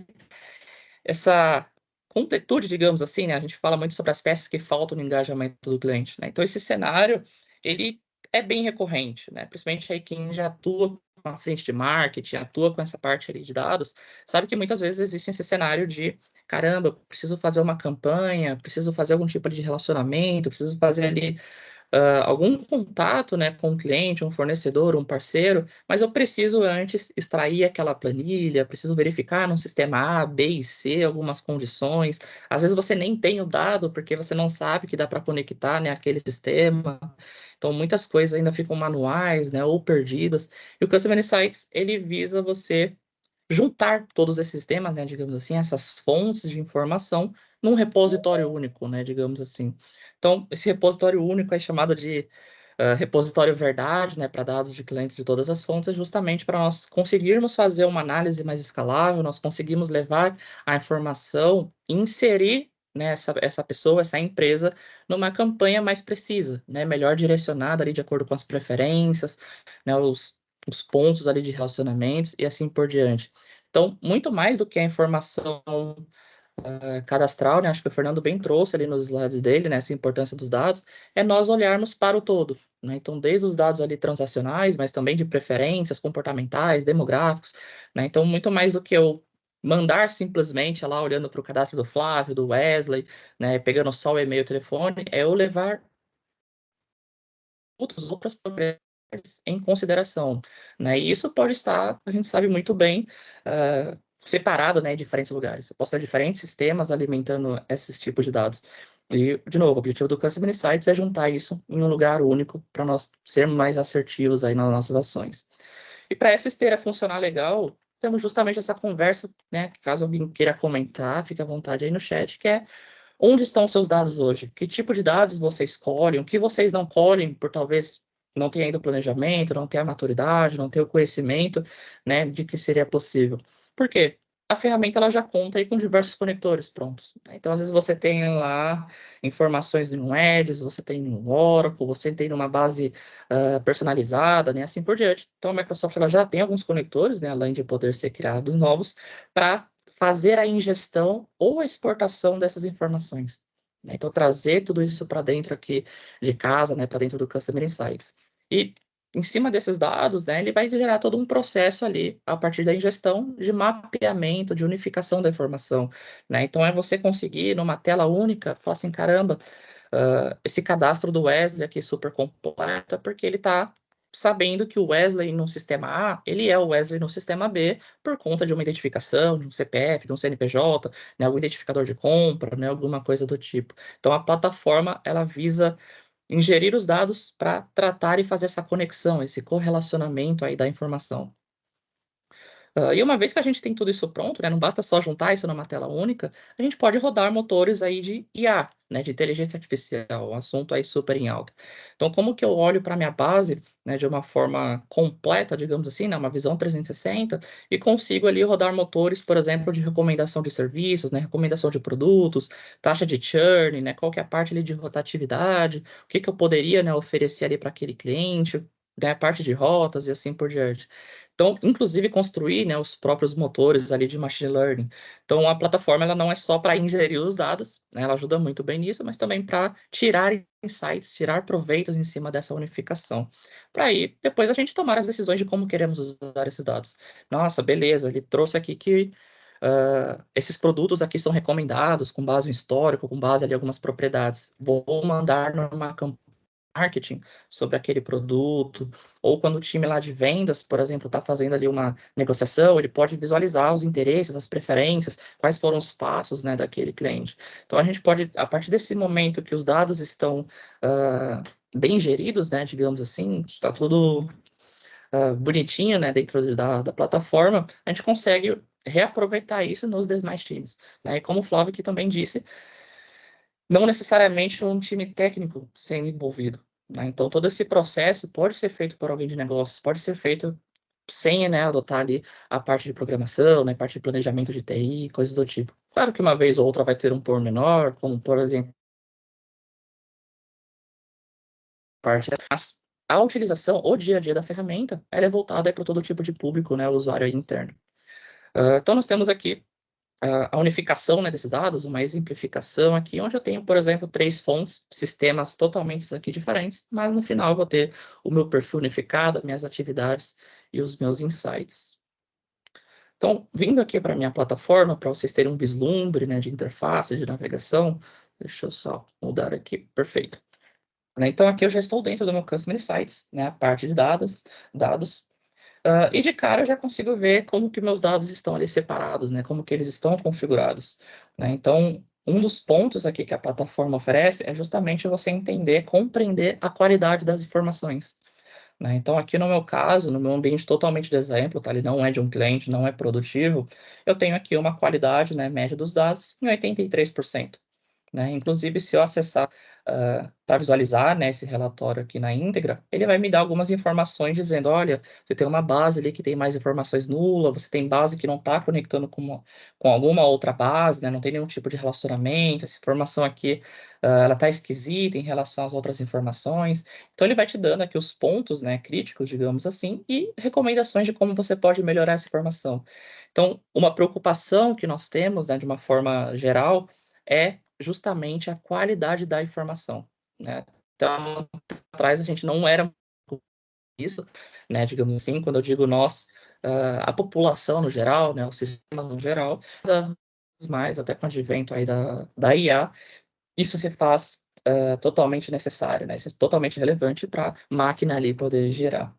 essa completude, digamos assim, né? A gente fala muito sobre as peças que faltam no engajamento do cliente, né? Então, esse cenário, ele é bem recorrente, né? Principalmente aí quem já atua com a frente de marketing, atua com essa parte ali de dados, sabe que muitas vezes existe esse cenário de caramba, eu preciso fazer uma campanha, preciso fazer algum tipo de relacionamento, preciso fazer ali algum contato, né, com um cliente, um fornecedor, um parceiro, mas eu preciso antes extrair aquela planilha, preciso verificar num sistema A, B e C algumas condições. Às vezes você nem tem o dado porque você não sabe que dá para conectar, né, aquele sistema. Então muitas coisas ainda ficam manuais, né, ou perdidas. E o Customer Insights, ele visa você juntar todos esses sistemas, né, digamos assim, essas fontes de informação num repositório único, né, digamos assim. Então, esse repositório único é chamado de repositório verdade, né, para dados de clientes de todas as fontes, justamente para nós conseguirmos fazer uma análise mais escalável, nós conseguimos levar a informação, inserir, né, essa pessoa, essa empresa, numa campanha mais precisa, né, melhor direcionada ali de acordo com as preferências, né, os pontos ali de relacionamentos e assim por diante. Então, muito mais do que a informação cadastral, né? Acho que o Fernando bem trouxe ali nos slides dele, né? Essa importância dos dados, é nós olharmos para o todo, né? Então, desde os dados ali transacionais, mas também de preferências comportamentais, demográficos, né? Então, muito mais do que eu mandar simplesmente lá olhando para o cadastro do Flávio, do Wesley, né? Pegando só o e-mail e o telefone, é eu levar outras propriedades em consideração, né? E isso pode estar, a gente sabe muito bem, separado, né, em diferentes lugares. Eu posso ter diferentes sistemas alimentando esses tipos de dados. E, de novo, o objetivo do Customer Insights é juntar isso em um lugar único para nós sermos mais assertivos aí nas nossas ações. E para essa esteira funcionar legal, temos justamente essa conversa, né, que caso alguém queira comentar, fique à vontade aí no chat, que é onde estão os seus dados hoje? Que tipo de dados vocês colhem? O que vocês não colhem por talvez não ter ainda o planejamento, não ter a maturidade, não ter o conhecimento, né, de que seria possível. Por quê? A ferramenta ela já conta aí com diversos conectores prontos. Então, às vezes você tem lá informações em um Redis, você tem um Oracle, você tem numa base personalizada, né, assim por diante. Então, a Microsoft ela já tem alguns conectores, né, além de poder ser criados novos, para fazer a ingestão ou a exportação dessas informações. Né? Então, trazer tudo isso para dentro aqui de casa, né, para dentro do Customer Insights. E, em cima desses dados, né, ele vai gerar todo um processo ali, a partir da ingestão, de mapeamento, de unificação da informação. Né? Então, é você conseguir, numa tela única, falar assim, caramba, esse cadastro do Wesley aqui super completo, é porque ele está sabendo que o Wesley no sistema A, ele é o Wesley no sistema B, por conta de uma identificação, de um CPF, de um CNPJ, né, algum identificador de compra, né, alguma coisa do tipo. Então, a plataforma, ela visa ingerir os dados para tratar e fazer essa conexão, esse correlacionamento aí da informação. E uma vez que a gente tem tudo isso pronto, né, não basta só juntar isso numa tela única, a gente pode rodar motores aí de IA, né, de inteligência artificial, um assunto aí super em alta. Então, como que eu olho para a minha base, né, de uma forma completa, digamos assim, né, uma visão 360, e consigo ali rodar motores, por exemplo, de recomendação de serviços, né, recomendação de produtos, taxa de churn, né, qual que é a parte ali de rotatividade, o que que eu poderia, né, oferecer ali para aquele cliente, né, a parte de rotas e assim por diante. Então, inclusive construir, né, os próprios motores ali de machine learning. Então, a plataforma ela não é só para ingerir os dados, né, ela ajuda muito bem nisso, mas também para tirar insights, tirar proveitos em cima dessa unificação. Para aí, depois a gente tomar as decisões de como queremos usar esses dados. Nossa, beleza, ele trouxe aqui que esses produtos aqui são recomendados com base em histórico, com base ali em algumas propriedades. Vou mandar numa campanha marketing sobre aquele produto, ou quando o time lá de vendas, por exemplo, está fazendo ali uma negociação, ele pode visualizar os interesses, as preferências, quais foram os passos, né, daquele cliente. Então, a gente pode, a partir desse momento que os dados estão bem geridos, né, digamos assim, está tudo bonitinho, né, dentro da plataforma, a gente consegue reaproveitar isso nos demais times. Né? E como o Flávio aqui também disse, não necessariamente um time técnico sendo envolvido. Né? Então, todo esse processo pode ser feito por alguém de negócios, pode ser feito sem, né, adotar ali a parte de programação, né, parte de planejamento de TI, coisas do tipo. Claro que uma vez ou outra vai ter um pormenor, como, por exemplo, parte, mas a utilização, o dia a dia da ferramenta, ela é voltada para todo tipo de público, né, usuário interno. Então, nós temos aqui a unificação, né, desses dados, uma exemplificação aqui, onde eu tenho, por exemplo, 3 fontes, sistemas totalmente aqui diferentes, mas no final eu vou ter o meu perfil unificado, minhas atividades e os meus insights. Então, vindo aqui para a minha plataforma, para vocês terem um vislumbre, né, de interface, de navegação, deixa eu só mudar aqui, perfeito. Né, então, aqui eu já estou dentro do meu Customer Insights, né, a parte de dados, e de cara eu já consigo ver como que meus dados estão ali separados, né? Como que eles estão configurados. Né? Então, um dos pontos aqui que a plataforma oferece é justamente você entender, compreender a qualidade das informações. Né? Então, aqui no meu caso, no meu ambiente totalmente de exemplo, tá? Ele não é de um cliente, não é produtivo, eu tenho aqui uma qualidade, né, média dos dados em 83%. né? Inclusive, se eu acessar para visualizar, né, esse relatório aqui na íntegra, ele vai me dar algumas informações dizendo, olha, você tem uma base ali que tem mais informações nulas, você tem base que não está conectando com alguma outra base, né, não tem nenhum tipo de relacionamento, essa informação aqui, ela está esquisita em relação às outras informações. Então, ele vai te dando aqui os pontos, né, críticos, digamos assim, e recomendações de como você pode melhorar essa informação. Então, uma preocupação que nós temos, né, de uma forma geral, é justamente a qualidade da informação, né? Então, atrás a gente não era isso, né? Digamos assim, quando eu digo nós, a população no geral, né? Os sistemas no geral, cada vez mais, até com o advento aí da IA, isso se faz totalmente necessário, né? Isso é totalmente relevante para a máquina ali poder gerar.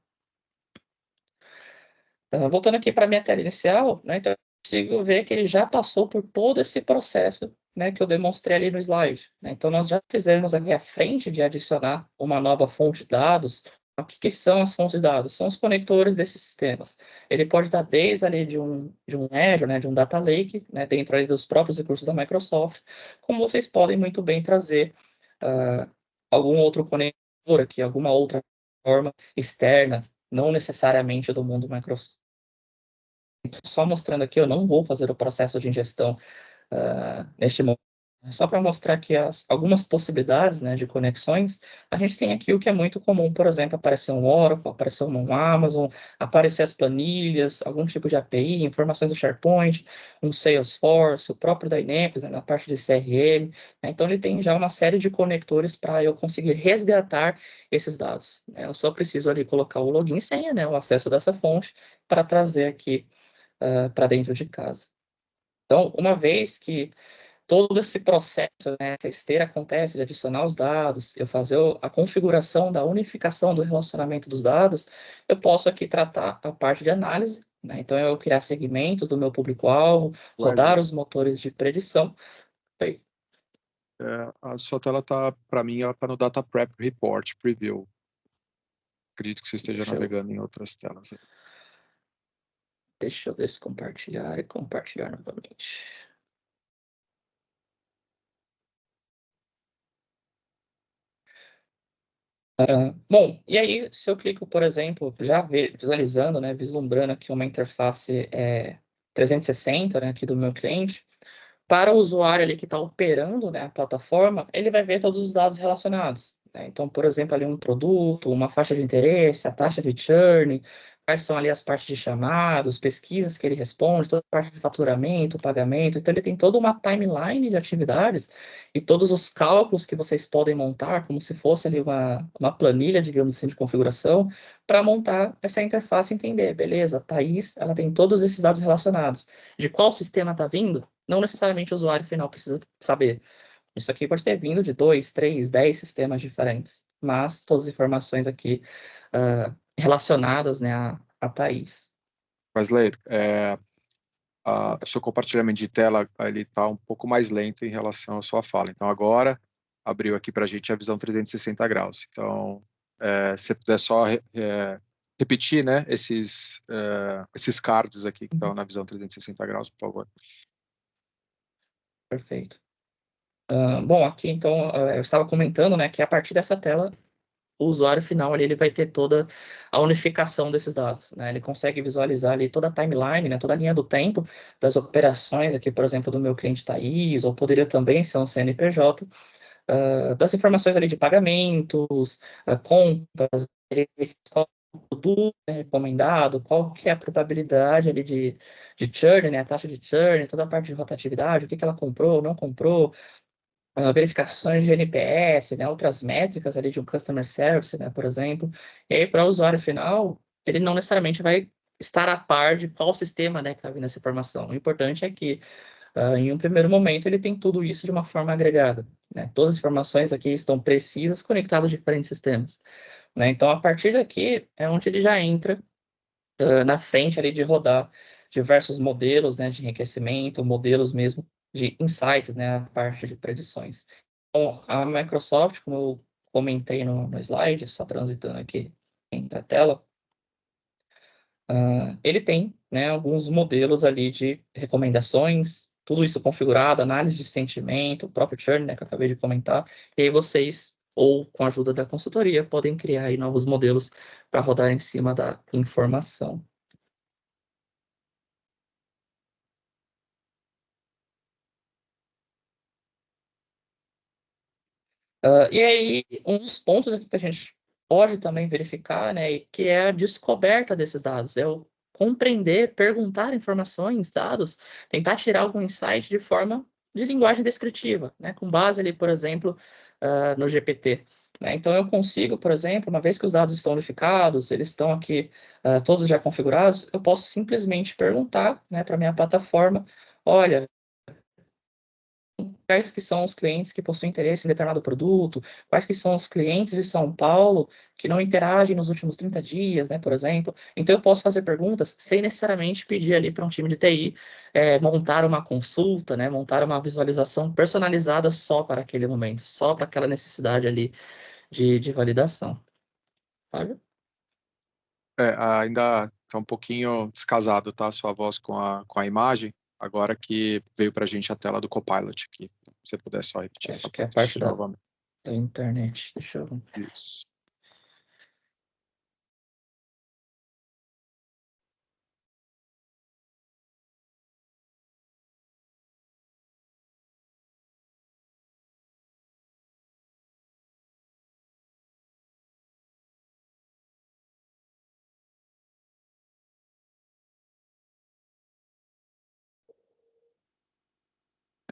Voltando aqui para a minha tela inicial, né? Então, eu consigo ver que ele já passou por todo esse processo, né, que eu demonstrei ali no slide, né? Então, nós já fizemos aqui a frente de adicionar uma nova fonte de dados. O que são as fontes de dados? São os conectores desses sistemas. Ele pode estar desde ali de um Azure, né, de um Data Lake, né, dentro ali dos próprios recursos da Microsoft, como vocês podem muito bem trazer algum outro conector aqui, alguma outra forma externa, não necessariamente do mundo Microsoft. Só mostrando aqui, eu não vou fazer o processo de ingestão neste momento. Só para mostrar aqui algumas possibilidades, né, de conexões, a gente tem aqui o que é muito comum, por exemplo, aparecer um Oracle, aparecer um Amazon, aparecer as planilhas, algum tipo de API, informações do SharePoint, um Salesforce, o próprio Dynamics, né, na parte de CRM, né? Então ele tem já uma série de conectores para eu conseguir resgatar esses dados, né? Eu só preciso ali colocar o login e senha, né, o acesso dessa fonte, para trazer aqui para dentro de casa. Então, uma vez que todo esse processo, né, essa esteira acontece de adicionar os dados, eu fazer a configuração da unificação do relacionamento dos dados, eu posso aqui tratar a parte de análise, né? Então, eu criar segmentos do meu público-alvo, rodar os motores de predição. Aí. A sua tela está, para mim, ela está no Data Prep Report Preview. Acredito que você esteja navegando em outras telas. Deixa eu descompartilhar e compartilhar novamente. Bom, e aí, se eu clico, por exemplo, já visualizando, né, vislumbrando aqui uma interface 360, né, aqui do meu cliente, para o usuário ali que está operando, né, a plataforma, ele vai ver todos os dados relacionados, né? Então, por exemplo, ali um produto, uma faixa de interesse, a taxa de churn, quais são ali as partes de chamados, pesquisas que ele responde, toda a parte de faturamento, pagamento. Então, ele tem toda uma timeline de atividades e todos os cálculos que vocês podem montar, como se fosse ali uma planilha, digamos assim, de configuração, para montar essa interface e entender, beleza, a Thaís, ela tem todos esses dados relacionados. De qual sistema está vindo? Não necessariamente o usuário final precisa saber. Isso aqui pode ter vindo de 2, 3, 10 sistemas diferentes, mas todas as informações aqui relacionadas, né, a Thaís. Wesley, o seu compartilhamento de tela ele está um pouco mais lento em relação à sua fala. Então, agora, abriu aqui para a gente a visão 360 graus. Então, se você puder só repetir, né, esses cards aqui que estão na visão 360 graus, por favor. Perfeito. Bom, aqui, então, eu estava comentando, né, que a partir dessa tela, o usuário final ali, ele vai ter toda a unificação desses dados, né? Ele consegue visualizar ali toda a timeline, né? Toda a linha do tempo das operações aqui, por exemplo, do meu cliente Thaís, ou poderia também ser um CNPJ, das informações ali de pagamentos, contas, qual produto é recomendado, qual que é a probabilidade ali de churn, né? A taxa de churn, toda a parte de rotatividade, o que ela comprou, não comprou, verificações de NPS, né, outras métricas ali de um customer service, né, por exemplo. E aí, para o usuário final, ele não necessariamente vai estar a par de qual sistema, né, que está vindo essa informação. O importante é que, em um primeiro momento, ele tem tudo isso de uma forma agregada, né? Todas as informações aqui estão precisas, conectadas a diferentes sistemas, né? Então, a partir daqui, é onde ele já entra na frente ali de rodar diversos modelos, né, de enriquecimento, modelos mesmo de insights, né, a parte de predições. Então, a Microsoft, como eu comentei no slide, só transitando aqui entre a tela, ele tem, né, alguns modelos ali de recomendações, tudo isso configurado, análise de sentimento, o próprio churn, né, que eu acabei de comentar, e aí vocês, ou com a ajuda da consultoria, podem criar aí novos modelos para rodar em cima da informação. E aí, um dos pontos aqui que a gente pode também verificar, né, que é a descoberta desses dados, é o compreender, perguntar informações, dados, tentar tirar algum insight de forma de linguagem descritiva, né, com base ali, por exemplo, no GPT. Né? Então, eu consigo, por exemplo, uma vez que os dados estão unificados, eles estão aqui todos já configurados, eu posso simplesmente perguntar, né, para a minha plataforma, olha, quais que são os clientes que possuem interesse em determinado produto, quais que são os clientes de São Paulo que não interagem nos últimos 30 dias, né, por exemplo. Então, eu posso fazer perguntas sem necessariamente pedir ali para um time de TI montar uma consulta, né, montar uma visualização personalizada só para aquele momento, só para aquela necessidade ali de validação. Fábio? Ainda está um pouquinho descasado, tá? Sua voz com a imagem. Agora que veio para a gente a tela do Copilot aqui. Se você puder só repetir essa Acho que é a parte parte da novamente. internet. Deixa eu... Isso.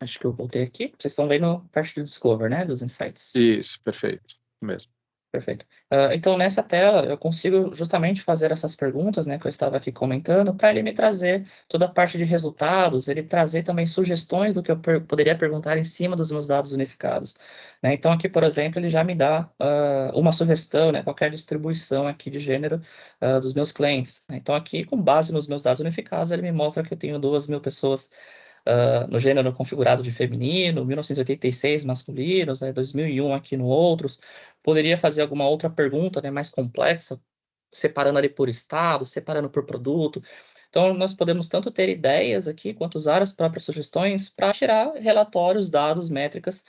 Acho que eu voltei aqui. Vocês estão vendo a parte do Discover, né? Dos insights. Isso, perfeito. Mesmo. Perfeito. Então, nessa tela, eu consigo justamente fazer essas perguntas, né, que eu estava aqui comentando, para ele me trazer toda a parte de resultados, ele trazer também sugestões do que eu poderia perguntar em cima dos meus dados unificados. Né? Então, aqui, por exemplo, ele já me dá uma sugestão, né, qualquer distribuição aqui de gênero dos meus clientes. Né? Então, aqui, com base nos meus dados unificados, ele me mostra que eu tenho 2.000 pessoas no gênero configurado de feminino, 1986 masculinos, né, 2001 aqui no outros. Poderia fazer alguma outra pergunta, né, mais complexa, separando ali por estado, separando por produto. Então, nós podemos tanto ter ideias aqui, quanto usar as próprias sugestões para tirar relatórios, dados, métricas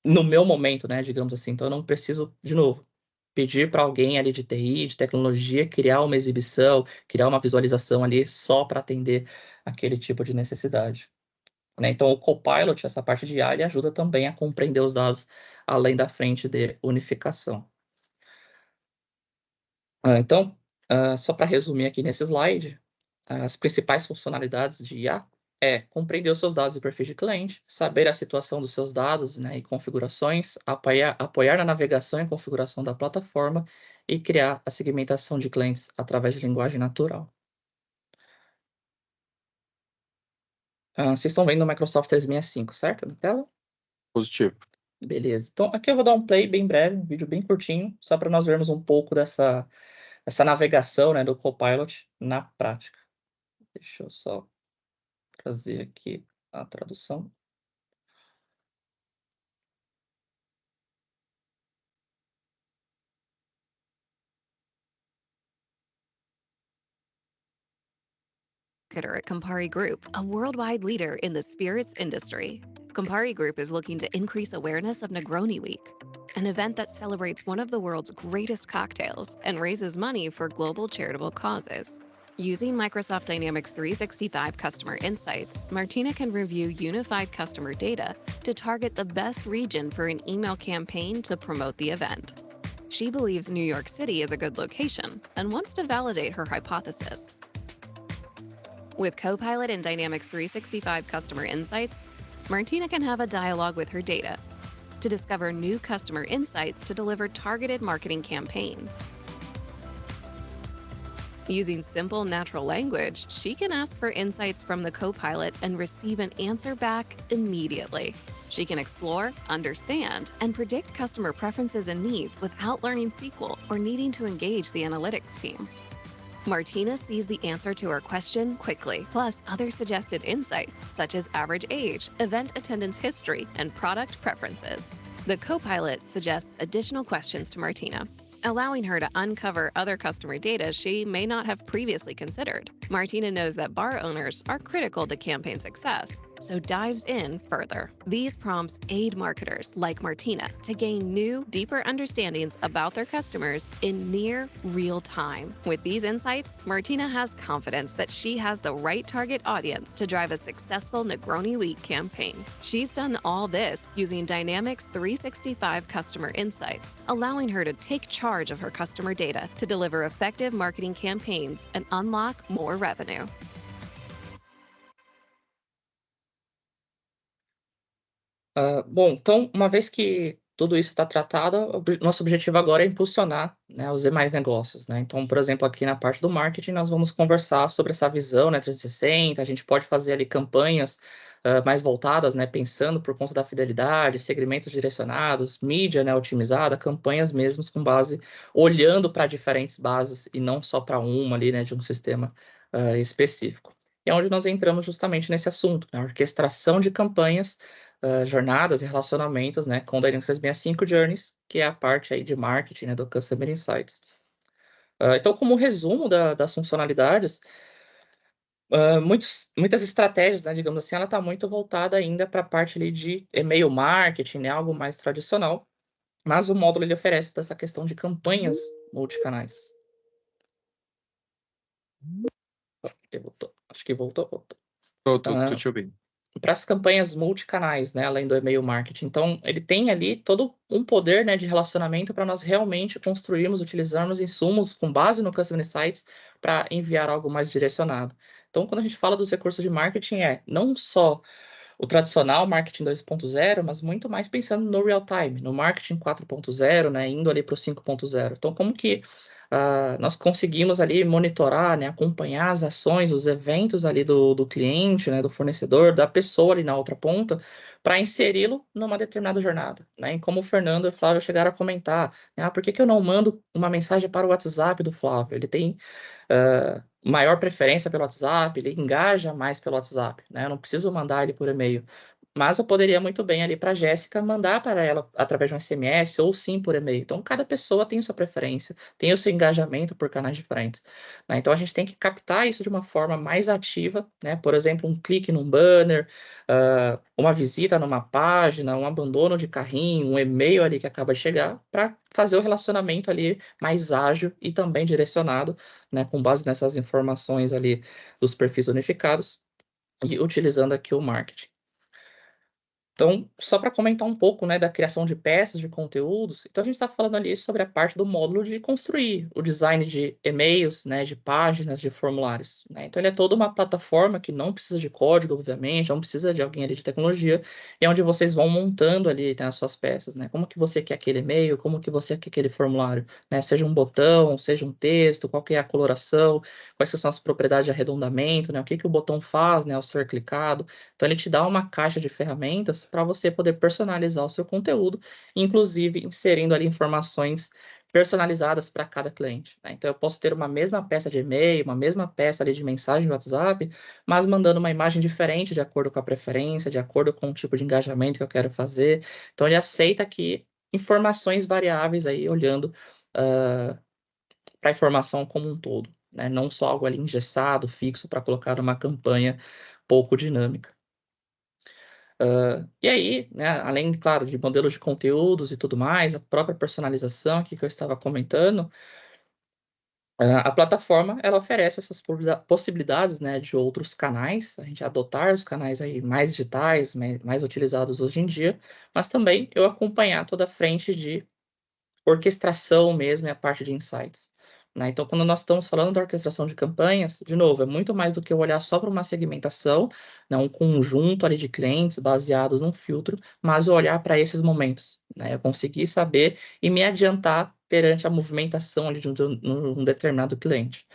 no meu momento, né, digamos assim. Então, eu não preciso, de novo, pedir para alguém ali de TI, de tecnologia, criar uma exibição, criar uma visualização ali só para atender aquele tipo de necessidade. Né? Então, o Copilot, essa parte de IA, ele ajuda também a compreender os dados além da frente de unificação. Então, só para resumir aqui nesse slide, as principais funcionalidades de IA é compreender os seus dados e perfis de cliente, saber a situação dos seus dados, né, e configurações, apoiar na navegação e configuração da plataforma e criar a segmentação de clientes através de linguagem natural. Vocês estão vendo o Microsoft 365, certo? Na tela? Positivo. Beleza. Então, aqui eu vou dar um play bem breve, um vídeo bem curtinho, só para nós vermos um pouco dessa navegação, né, do Copilot na prática. Deixa eu só trazer aqui a tradução. At Campari Group, a worldwide leader in the spirits industry. Campari Group is looking to increase awareness of Negroni Week, an event that celebrates one of the world's greatest cocktails and raises money for global charitable causes. Using Microsoft Dynamics 365 Customer Insights, Martina can review unified customer data to target the best region for an email campaign to promote the event. She believes New York City is a good location and wants to validate her hypothesis. With Copilot and Dynamics 365 Customer Insights, Martina can have a dialogue with her data to discover new customer insights to deliver targeted marketing campaigns. Using simple natural language, she can ask for insights from the Copilot and receive an answer back immediately. She can explore, understand, and predict customer preferences and needs without learning SQL or needing to engage the analytics team. Martina sees the answer to her question quickly, plus other suggested insights, such as average age, event attendance history, and product preferences. The Copilot suggests additional questions to Martina, allowing her to uncover other customer data she may not have previously considered. Martina knows that bar owners are critical to campaign success, so dives in further. These prompts aid marketers like Martina to gain new, deeper understandings about their customers in near real time. With these insights, Martina has confidence that she has the right target audience to drive a successful Negroni Week campaign. She's done all this using Dynamics 365 customer insights, allowing her to take charge of her customer data to deliver effective marketing campaigns and unlock more revenue. Bom, então, uma vez que tudo isso está tratado, nosso objetivo agora é impulsionar, né, os demais negócios, né? Então, por exemplo, aqui na parte do marketing, nós vamos conversar sobre essa visão, né, 360, a gente pode fazer ali campanhas mais voltadas, né, pensando por conta da fidelidade, segmentos direcionados, mídia, né, otimizada, campanhas mesmo com base, olhando para diferentes bases e não só para uma ali, né, de um sistema específico. E é onde nós entramos justamente nesse assunto, né, a orquestração de campanhas, jornadas e relacionamentos, né, com Dynamics 365 Journeys, que é a parte aí de marketing, né, do Customer Insights. Então, como resumo das funcionalidades, muitas estratégias, né, digamos assim, ela está muito voltada ainda para a parte ali de e-mail marketing, né, algo mais tradicional, mas o módulo ele oferece essa questão de campanhas multicanais. Acho que voltou. Tô te ouvindo. Para as campanhas multicanais, né, além do e-mail marketing. Então, ele tem ali todo um poder, né, de relacionamento para nós realmente construirmos, utilizarmos insumos com base no Customer Insights para enviar algo mais direcionado. Então, quando a gente fala dos recursos de marketing, é não só o tradicional marketing 2.0, mas muito mais pensando no real time, no marketing 4.0, né, indo ali para o 5.0. Então, como que nós conseguimos ali monitorar, né, acompanhar as ações, os eventos ali do cliente, né, do fornecedor, da pessoa ali na outra ponta, para inseri-lo numa determinada jornada, né? E como o Fernando e o Flávio chegaram a comentar, né, por que eu não mando uma mensagem para o WhatsApp do Flávio? Ele tem maior preferência pelo WhatsApp, ele engaja mais pelo WhatsApp, né? Eu não preciso mandar ele por e-mail. Mas eu poderia muito bem ali para a Jéssica mandar para ela através de um SMS ou sim por e-mail. Então, cada pessoa tem sua preferência, tem o seu engajamento por canais diferentes, né? Então, a gente tem que captar isso de uma forma mais ativa, né? Por exemplo, um clique num banner, uma visita numa página, um abandono de carrinho, um e-mail ali que acaba de chegar, para fazer o relacionamento ali mais ágil e também direcionado, né? Com base nessas informações ali dos perfis unificados e utilizando aqui o marketing. Então, só para comentar um pouco, né, da criação de peças de conteúdos, então a gente está falando ali sobre a parte do módulo de construir o design de e-mails, né, de páginas, de formulários, né? Então ele é toda uma plataforma que não precisa de código, obviamente, não precisa de alguém ali de tecnologia, e é onde vocês vão montando ali, né, as suas peças, né? Como que você quer aquele e-mail, como que você quer aquele formulário, né? Seja um botão, seja um texto, qual que é a coloração, quais são as propriedades de arredondamento, né? O que que o botão faz, né, ao ser clicado. Então ele te dá uma caixa de ferramentas para você poder personalizar o seu conteúdo, inclusive inserindo ali informações personalizadas para cada cliente, né? Então eu posso ter uma mesma peça de e-mail, uma mesma peça ali de mensagem de WhatsApp, mas mandando uma imagem diferente de acordo com a preferência, de acordo com o tipo de engajamento que eu quero fazer. Então ele aceita aqui informações variáveis aí, olhando para a informação como um todo, né? Não só algo ali engessado, fixo, para colocar uma campanha pouco dinâmica. E aí, né, além, claro, de modelos de conteúdos e tudo mais, a própria personalização aqui que eu estava comentando, a plataforma ela oferece essas possibilidades, né, de outros canais, a gente adotar os canais aí mais digitais, mais utilizados hoje em dia, mas também eu acompanhar toda a frente de orquestração mesmo e a parte de insights, né? Então, quando nós estamos falando da orquestração de campanhas, de novo, é muito mais do que eu olhar só para uma segmentação, né, um conjunto ali de clientes baseados num filtro, mas eu olhar para esses momentos, né? Eu conseguir saber e me adiantar perante a movimentação ali de um determinado cliente,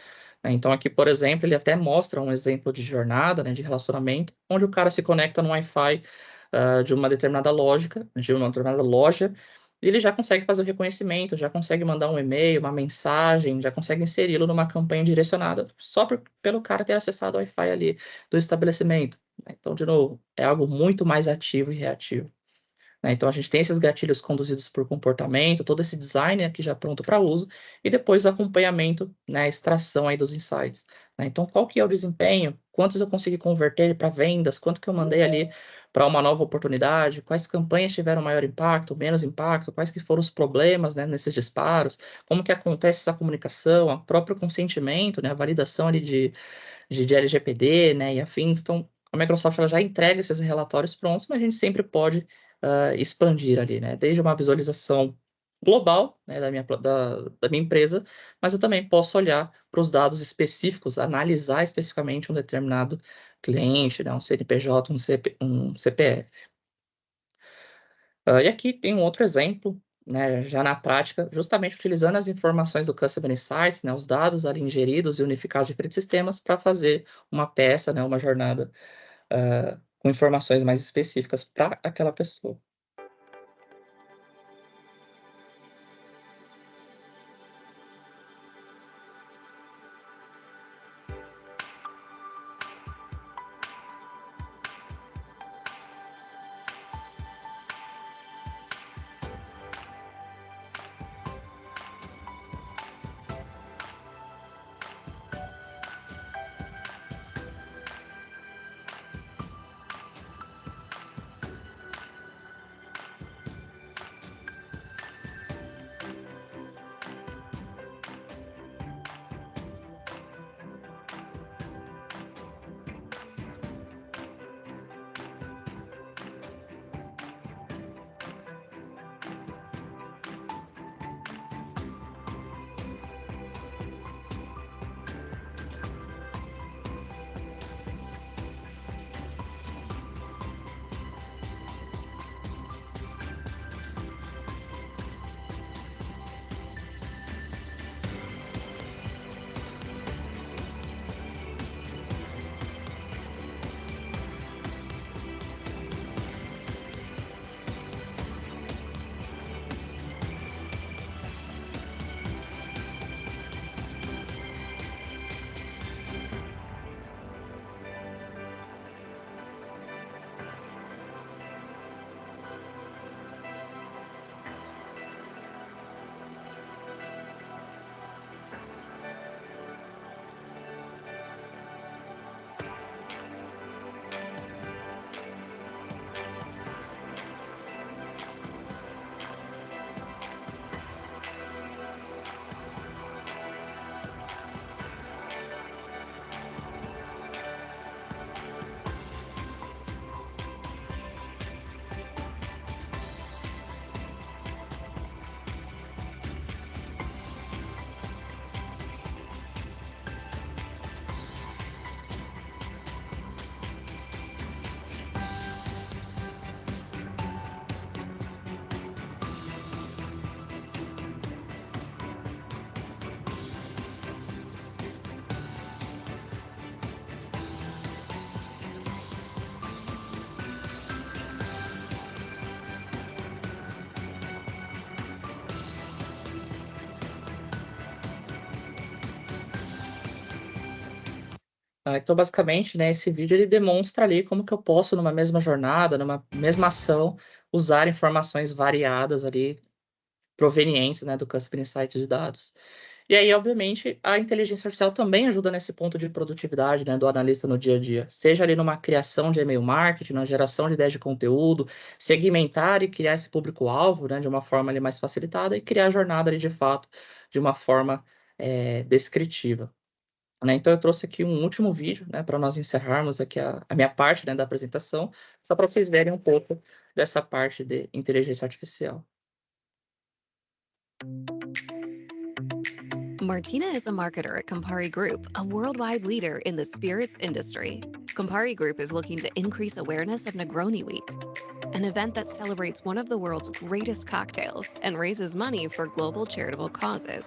né? Então, aqui, por exemplo, ele até mostra um exemplo de jornada, né, de relacionamento, onde o cara se conecta no Wi-Fi de uma determinada loja, e ele já consegue fazer o reconhecimento, já consegue mandar um e-mail, uma mensagem, já consegue inseri-lo numa campanha direcionada, só pelo cara ter acessado o Wi-Fi ali do estabelecimento, né? Então, de novo, é algo muito mais ativo e reativo, né? Então, a gente tem esses gatilhos conduzidos por comportamento, todo esse design aqui já pronto para uso, e depois o acompanhamento, né, a extração aí dos insights. né? Então, qual que é o desempenho? Quantos eu consegui converter para vendas? Quanto que eu mandei ali para uma nova oportunidade? Quais campanhas tiveram maior impacto, menos impacto? Quais que foram os problemas, né, nesses disparos? Como que acontece essa comunicação? O próprio consentimento, né, a validação ali de LGPD, né, e afins. Então, a Microsoft ela já entrega esses relatórios prontos, mas a gente sempre pode expandir ali, né? Desde uma visualização global, né, da minha empresa, mas eu também posso olhar para os dados específicos, analisar especificamente um determinado cliente, né, um CNPJ, um CPF. E aqui tem um outro exemplo, né, já na prática, justamente utilizando as informações do Customer Insights, né, os dados ali ingeridos e unificados de diferentes sistemas para fazer uma peça, né, uma jornada com informações mais específicas para aquela pessoa. Então, basicamente, né, esse vídeo ele demonstra ali como que eu posso, numa mesma jornada, numa mesma ação, usar informações variadas ali, provenientes, né, do Customer Insights de dados. E aí, obviamente, a inteligência artificial também ajuda nesse ponto de produtividade, né, do analista no dia a dia. Seja ali numa criação de e-mail marketing, na geração de ideias de conteúdo, segmentar e criar esse público-alvo, né, de uma forma ali mais facilitada e criar a jornada ali, de fato, de uma forma descritiva. Né, então eu trouxe aqui um último vídeo, né, para nós encerrarmos aqui a minha parte, né, da apresentação, só para vocês verem um pouco dessa parte de inteligência artificial. Martina is a marketer at Campari Group, a worldwide leader in the spirits industry. Campari Group is looking to increase awareness of Negroni Week, an event that celebrates one of the world's greatest cocktails and raises money for global charitable causes.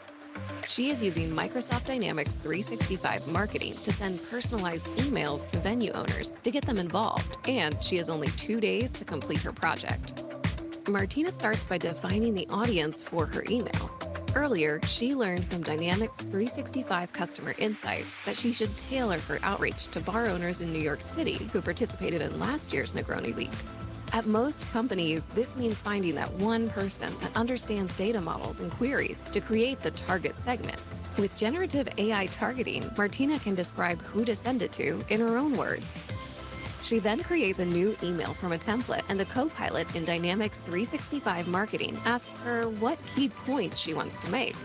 She is using Microsoft Dynamics 365 marketing to send personalized emails to venue owners to get them involved, and she has only 2 days to complete her project. Martina starts by defining the audience for her email. Earlier, she learned from Dynamics 365 Customer Insights that she should tailor her outreach to bar owners in New York City who participated in last year's Negroni Week. At most companies, this means finding that one person that understands data models and queries to create the target segment. With generative AI targeting, Martina can describe who to send it to in her own words. She then creates a new email from a template, and the co-pilot in Dynamics 365 Marketing asks her what key points she wants to make.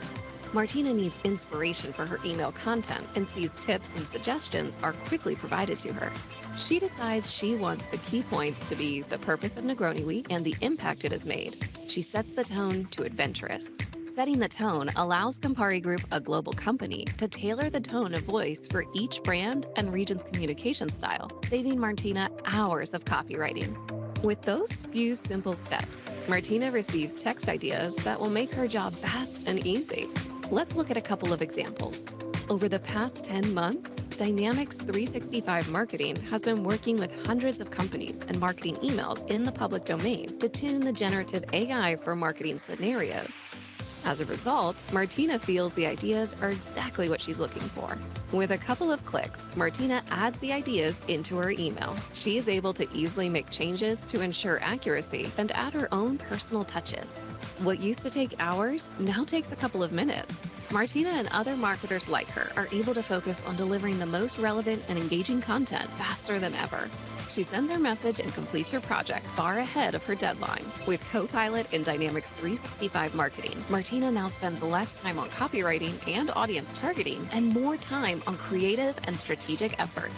Martina needs inspiration for her email content and sees tips and suggestions are quickly provided to her. She decides she wants the key points to be the purpose of Negroni Week and the impact it has made. She sets the tone to adventurous. Setting the tone allows Campari Group, a global company, to tailor the tone of voice for each brand and region's communication style, saving Martina hours of copywriting. With those few simple steps, Martina receives text ideas that will make her job fast and easy. Let's look at a couple of examples. Over the past 10 months, Dynamics 365 Marketing has been working with hundreds of companies and marketing emails in the public domain to tune the generative AI for marketing scenarios. As a result, Martina feels the ideas are exactly what she's looking for. With a couple of clicks, Martina adds the ideas into her email. She is able to easily make changes to ensure accuracy and add her own personal touches. What used to take hours now takes a couple of minutes. Martina and other marketers like her are able to focus on delivering the most relevant and engaging content faster than ever. She sends her message and completes her project far ahead of her deadline. With Copilot in Dynamics 365 Marketing, Martina now spends less time on copywriting and audience targeting and more time on creative and strategic efforts.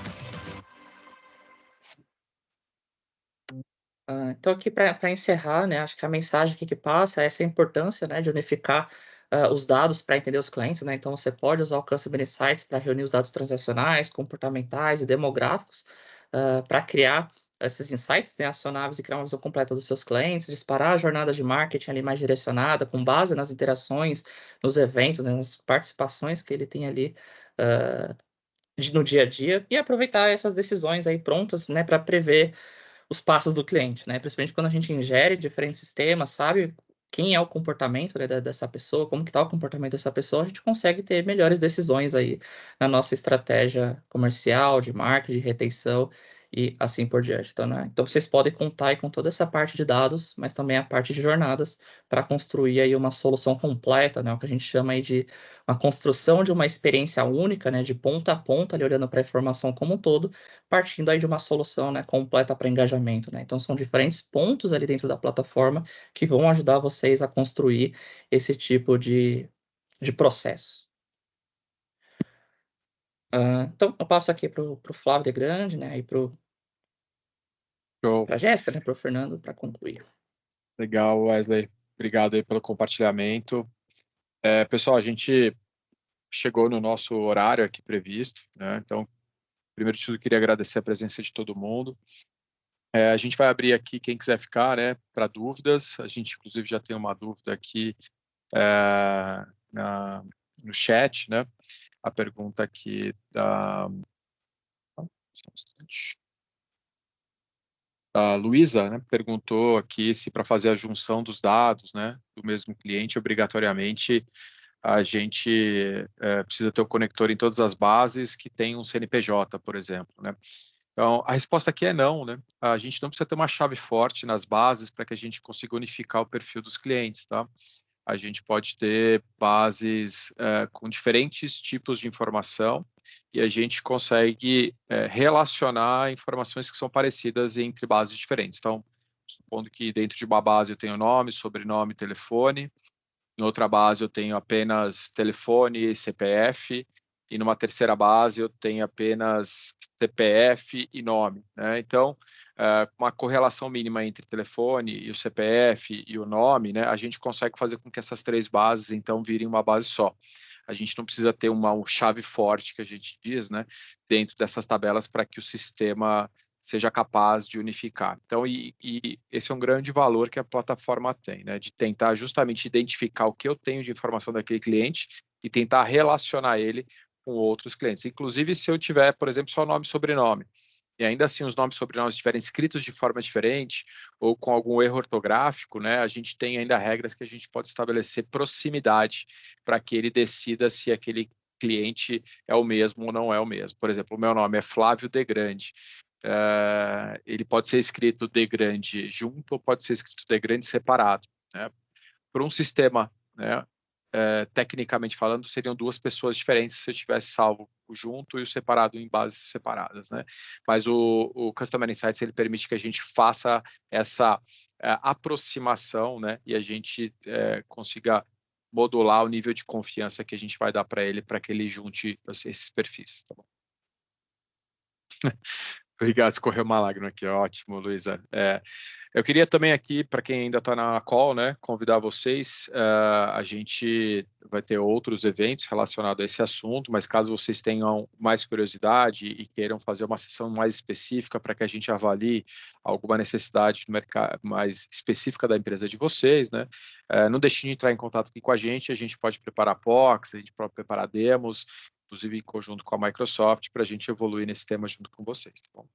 Então, aqui para encerrar, né, acho que a mensagem aqui que passa é essa importância, né, de unificar os dados para entender os clientes, né? Então, você pode usar o Customer Insights para reunir os dados transacionais, comportamentais e demográficos para criar esses insights, né, acionáveis e criar uma visão completa dos seus clientes, disparar a jornada de marketing ali mais direcionada, com base nas interações, nos eventos, né, nas participações que ele tem ali no dia a dia, e aproveitar essas decisões aí prontas, né, para prever os passos do cliente, né? Principalmente quando a gente ingere diferentes sistemas, sabe quem é o comportamento, né, dessa pessoa, como que está o comportamento dessa pessoa, a gente consegue ter melhores decisões aí na nossa estratégia comercial, de marketing, de retenção e assim por diante. Então, né? Então vocês podem contar aí com toda essa parte de dados, mas também a parte de jornadas para construir aí uma solução completa, né? O que a gente chama aí de uma construção de uma experiência única, né, de ponta a ponta, ali, olhando para a informação como um todo, partindo aí de uma solução, né, completa para engajamento, né? Então são diferentes pontos ali dentro da plataforma que vão ajudar vocês a construir esse tipo de processo. Então eu passo aqui para o Flávio de Grande, né, e para a Jéssica, né, para o Fernando, para concluir. Legal, Wesley. Obrigado aí pelo compartilhamento. Pessoal, a gente chegou no nosso horário aqui previsto, né? Então, primeiro de tudo, queria agradecer a presença de todo mundo. A gente vai abrir aqui, quem quiser ficar, né, para dúvidas. A gente, inclusive, já tem uma dúvida aqui no chat, né? A pergunta aqui da... A Luísa, né, perguntou aqui se para fazer a junção dos dados, né, do mesmo cliente, obrigatoriamente a gente precisa ter o conector em todas as bases que tem um CNPJ, por exemplo, né? Então, a resposta aqui é não, né? A gente não precisa ter uma chave forte nas bases para que a gente consiga unificar o perfil dos clientes, tá? A gente pode ter bases com diferentes tipos de informação e a gente consegue relacionar informações que são parecidas entre bases diferentes. Então, supondo que dentro de uma base eu tenho nome, sobrenome, telefone, em outra base eu tenho apenas telefone e CPF, e numa terceira base eu tenho apenas CPF e nome, né? Então, uma correlação mínima entre telefone e o CPF e o nome, né? A gente consegue fazer com que essas três bases, então, virem uma base só. A gente não precisa ter uma chave forte, que a gente diz, né? Dentro dessas tabelas para que o sistema seja capaz de unificar. Então, e esse é um grande valor que a plataforma tem, né? De tentar justamente identificar o que eu tenho de informação daquele cliente e tentar relacionar ele com outros clientes. Inclusive, se eu tiver, por exemplo, só nome e sobrenome, e ainda assim os nomes e sobrenomes estiverem escritos de forma diferente ou com algum erro ortográfico, né, a gente tem ainda regras que a gente pode estabelecer proximidade para que ele decida se aquele cliente é o mesmo ou não é o mesmo. Por exemplo, o meu nome é Flávio De Grande. Ele pode ser escrito De Grande junto ou pode ser escrito De Grande separado, né? Para um sistema, né, tecnicamente falando, seriam duas pessoas diferentes se eu tivesse salvo o junto e o separado em bases separadas, né? Mas o Customer Insights, ele permite que a gente faça essa aproximação, né? E a gente consiga modular o nível de confiança que a gente vai dar para ele junte esses perfis, tá bom? Obrigado, escorreu uma lágrima aqui, ótimo, Luísa. Eu queria também aqui, para quem ainda está na call, né, convidar vocês, a gente vai ter outros eventos relacionados a esse assunto, mas caso vocês tenham mais curiosidade e queiram fazer uma sessão mais específica para que a gente avalie alguma necessidade do mercado mais específica da empresa de vocês, né, não deixem de entrar em contato aqui com a gente pode preparar POCs, a gente pode preparar demos, inclusive em conjunto com a Microsoft, para a gente evoluir nesse tema junto com vocês, tá bom?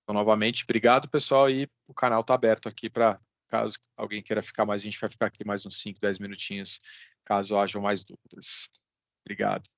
Então, novamente, obrigado, pessoal, e o canal está aberto aqui para, caso alguém queira ficar mais, a gente vai ficar aqui mais uns 5, 10 minutinhos, caso hajam mais dúvidas. Obrigado.